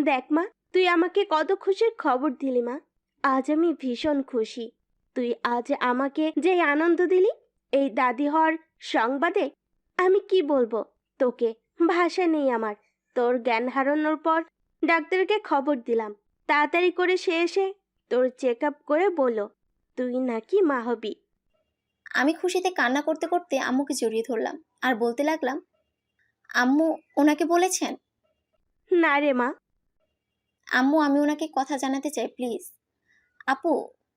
দেখ মা, তুই আমাকে কত খুশির খবর দিলি মা। আজ আমি ভীষণ খুশি। তুই আজ আমাকে যে আনন্দ দিলি এই দাদি হওয়ার সংবাদে, আমি কি বলবো তোকে, ভাষা নেই আমার। তোর জ্ঞান হারানোর পর ডাক্তারকে খবর দিলাম, তাড়াতাড়ি করে সে এসে তোর চেক আপ করে বলল তুই নাকি মা হবি। আমি খুশিতে কান্না করতে করতে আম্মুকে জড়িয়ে ধরলাম আর বলতে লাগলাম, আম্মু ওনাকে বলেছেন? না রে মা। আম্মু আমি ওনাকে কথা জানাতে চাই প্লিজ। আপু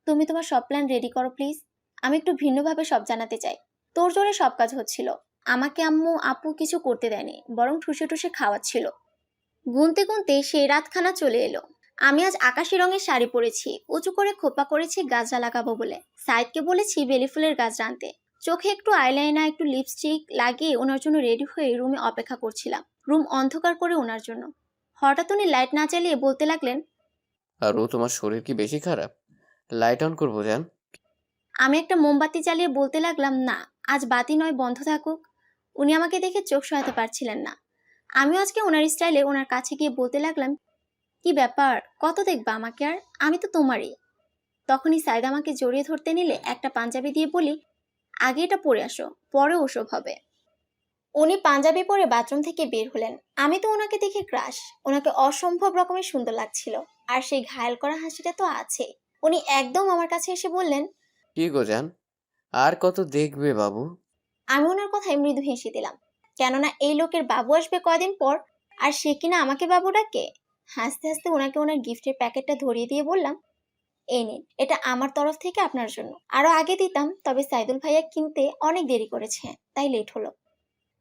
তুমি তোমার সব প্ল্যান রেডি করো প্লিজ। আমি একটু ভিন্নভাবে সব জানাতে চাই। তোর জোরে সব কাজ হচ্ছিল। আমাকে আম্মু আপু কিছু করতে দেয়নি, বরং ঠুসে ঠুসে খাওয়াচ্ছিল। গুনতে গুনতে সেই রাতখানা চলে এলো। আমি আজ আকাশি রঙের শাড়ি পরেছি, উঁচু করে খোপা করেছি গাছরা লাগাবো বলে। সাইদকে বলেছি বেলি ফুলের গাছ আনতে। চোখে একটু আইলাইনার একটু লিপস্টিক লাগিয়ে ওনার জন্য রেডি হয়ে রুমে অপেক্ষা করছিলাম, রুম অন্ধকার করে ওনার জন্য। হঠাৎ উনি লাইট না জ্বালিয়ে বলতে লাগলেন, আর ও তোমার শরীর কি বেশি খারাপ? লাইট অন করবো জান? আমি একটা মোমবাতি জ্বালিয়ে বলতে লাগলাম, না আজ বাতি নয়, বন্ধ থাকুক। উনি আমাকে দেখে চোখ সরাতে পারছিলেন না। আমিও আজকে ওনার স্টাইলে ওনার কাছে গিয়ে বলতে লাগলাম, কি ব্যাপার, কত দেখবা আমাকে আর, আমি তো তোমারই। তখনই সাইদ আমাকে জড়িয়ে ধরতে নিলে একটা পাঞ্জাবি দিয়ে বলি, আগে এটা পরে আসো, পরে ওসব হবে। উনি পাঞ্জাবি পরে বাথরুম থেকে বের হলেন। আমি তো ওনাকে দেখে ক্রাশ। ওনাকে অসম্ভব রকমের সুন্দর লাগছিল। আর সেই ঘায়েল করা হাসিটা তো আছে। উনি একদম আমার কাছে এসে বললেন, কি গো জান, আর কত দেখবে বাবু? আমি ওনার কথায় মৃদু হেসে দিলাম, কেননা এই লোকের বাবু আসবে কয়দিন পর, আর সে কিনা আমাকে বাবু ডাকে। হাসতে হাসতে ওনাকে ওনার গিফটের প্যাকেটটা ধরিয়ে দিয়ে বললাম, এই নিন, এটা আমার তরফ থেকে আপনার জন্য। আরো আগে দিতাম, তবে সাইদুল ভাইয়া কিনতে অনেক দেরি করেছে, তাই লেট হলো।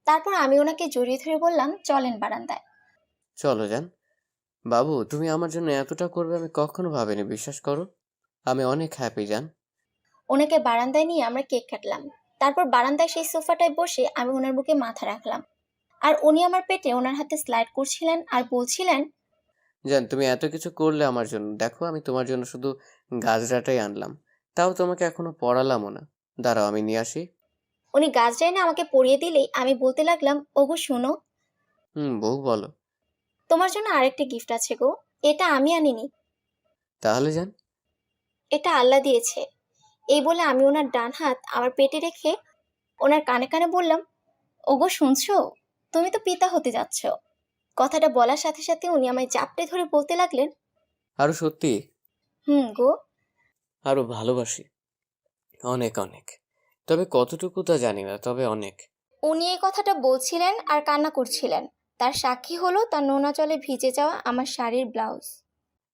তারপর আমি ওনাকে জড়িয়ে ধরে বললাম, চলেন বারান্দায়। চলো জান। বাবু তুমি আমার জন্য এতটা করবে আমি কখনো ভাবিনি, বিশ্বাস করো। আমি অনেক হ্যাপি জান। ওনাকে বারান্দায় নিয়ে আমরা কেক কাটলাম। তারপর বারান্দায় সেই সোফাটায় বসে আমি ওনার বুকে মাথা রাখলাম, আর উনি আমার পেটে ওনার হাতে স্লাইড করছিলেন আর বলছিলেন, জান তুমি এত কিছু করলে আমার জন্য, দেখো আমি তোমার জন্য শুধু গাজরাটাই আনলাম, তাও তোমাকে এখনো পড়ালামও না। দাঁড়াও আমি নিয়ে আসি। উনি গাছটাই না আমাকে পরিয়ে দিলেই আমি বলতে লাগলাম, ওগো শোনো, বউ বলো। তোমার জন্য আরেকটা গিফট আছে গো। এটা আমি আনিনি, তাহলে জান? এটা আল্লাহ দিয়েছে। এই বলে আমি ওনার ডান হাত আমার পেটে রেখে ওনার কানে কানে বললাম, ওগো শুনছো, তুমি তো পিতা হতে যাচ্ছ। কথাটা বলার সাথে সাথে উনি আমায় জাপটে ধরে বলতে লাগলেন, আরো সত্যি? গো। আরো ভালোবাসি, অনেক অনেক। তবে কতটুকু তা জানি না, তবে অনেক। উনি এই কথাটা বলছিলেন আর কান্না করছিলেন। তার সাক্ষী হলো তার নোনা জলে ভিজে যাওয়া আমার শাড়ির ব্লাউজ।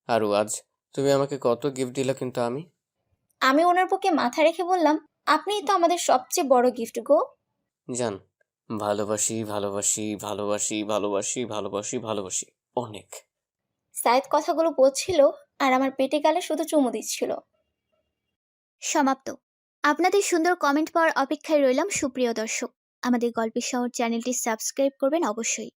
আরো আজ তুমি আমাকে কত গিফট দিলা, কিন্তু আমি ওনার বুকে মাথা রেখে বললাম, আপনিই তো আমাদের সবচেয়ে বড় গিফট গো। জান ভালোবাসি ভালোবাসি ভালোবাসি ভালোবাসি ভালোবাসি ভালোবাসি অনেক। সাইদ কথাগুলো বলছিল আর আমার পেটে গালে শুধু চুমু দিচ্ছিল। সমাপ্ত। আপনাদের সুন্দর কমেন্ট পাওয়ার অপেক্ষায় রইলাম সুপ্রিয় দর্শক। আমাদের গল্পের শহর চ্যানেলটি সাবস্ক্রাইব করবেন অবশ্যই।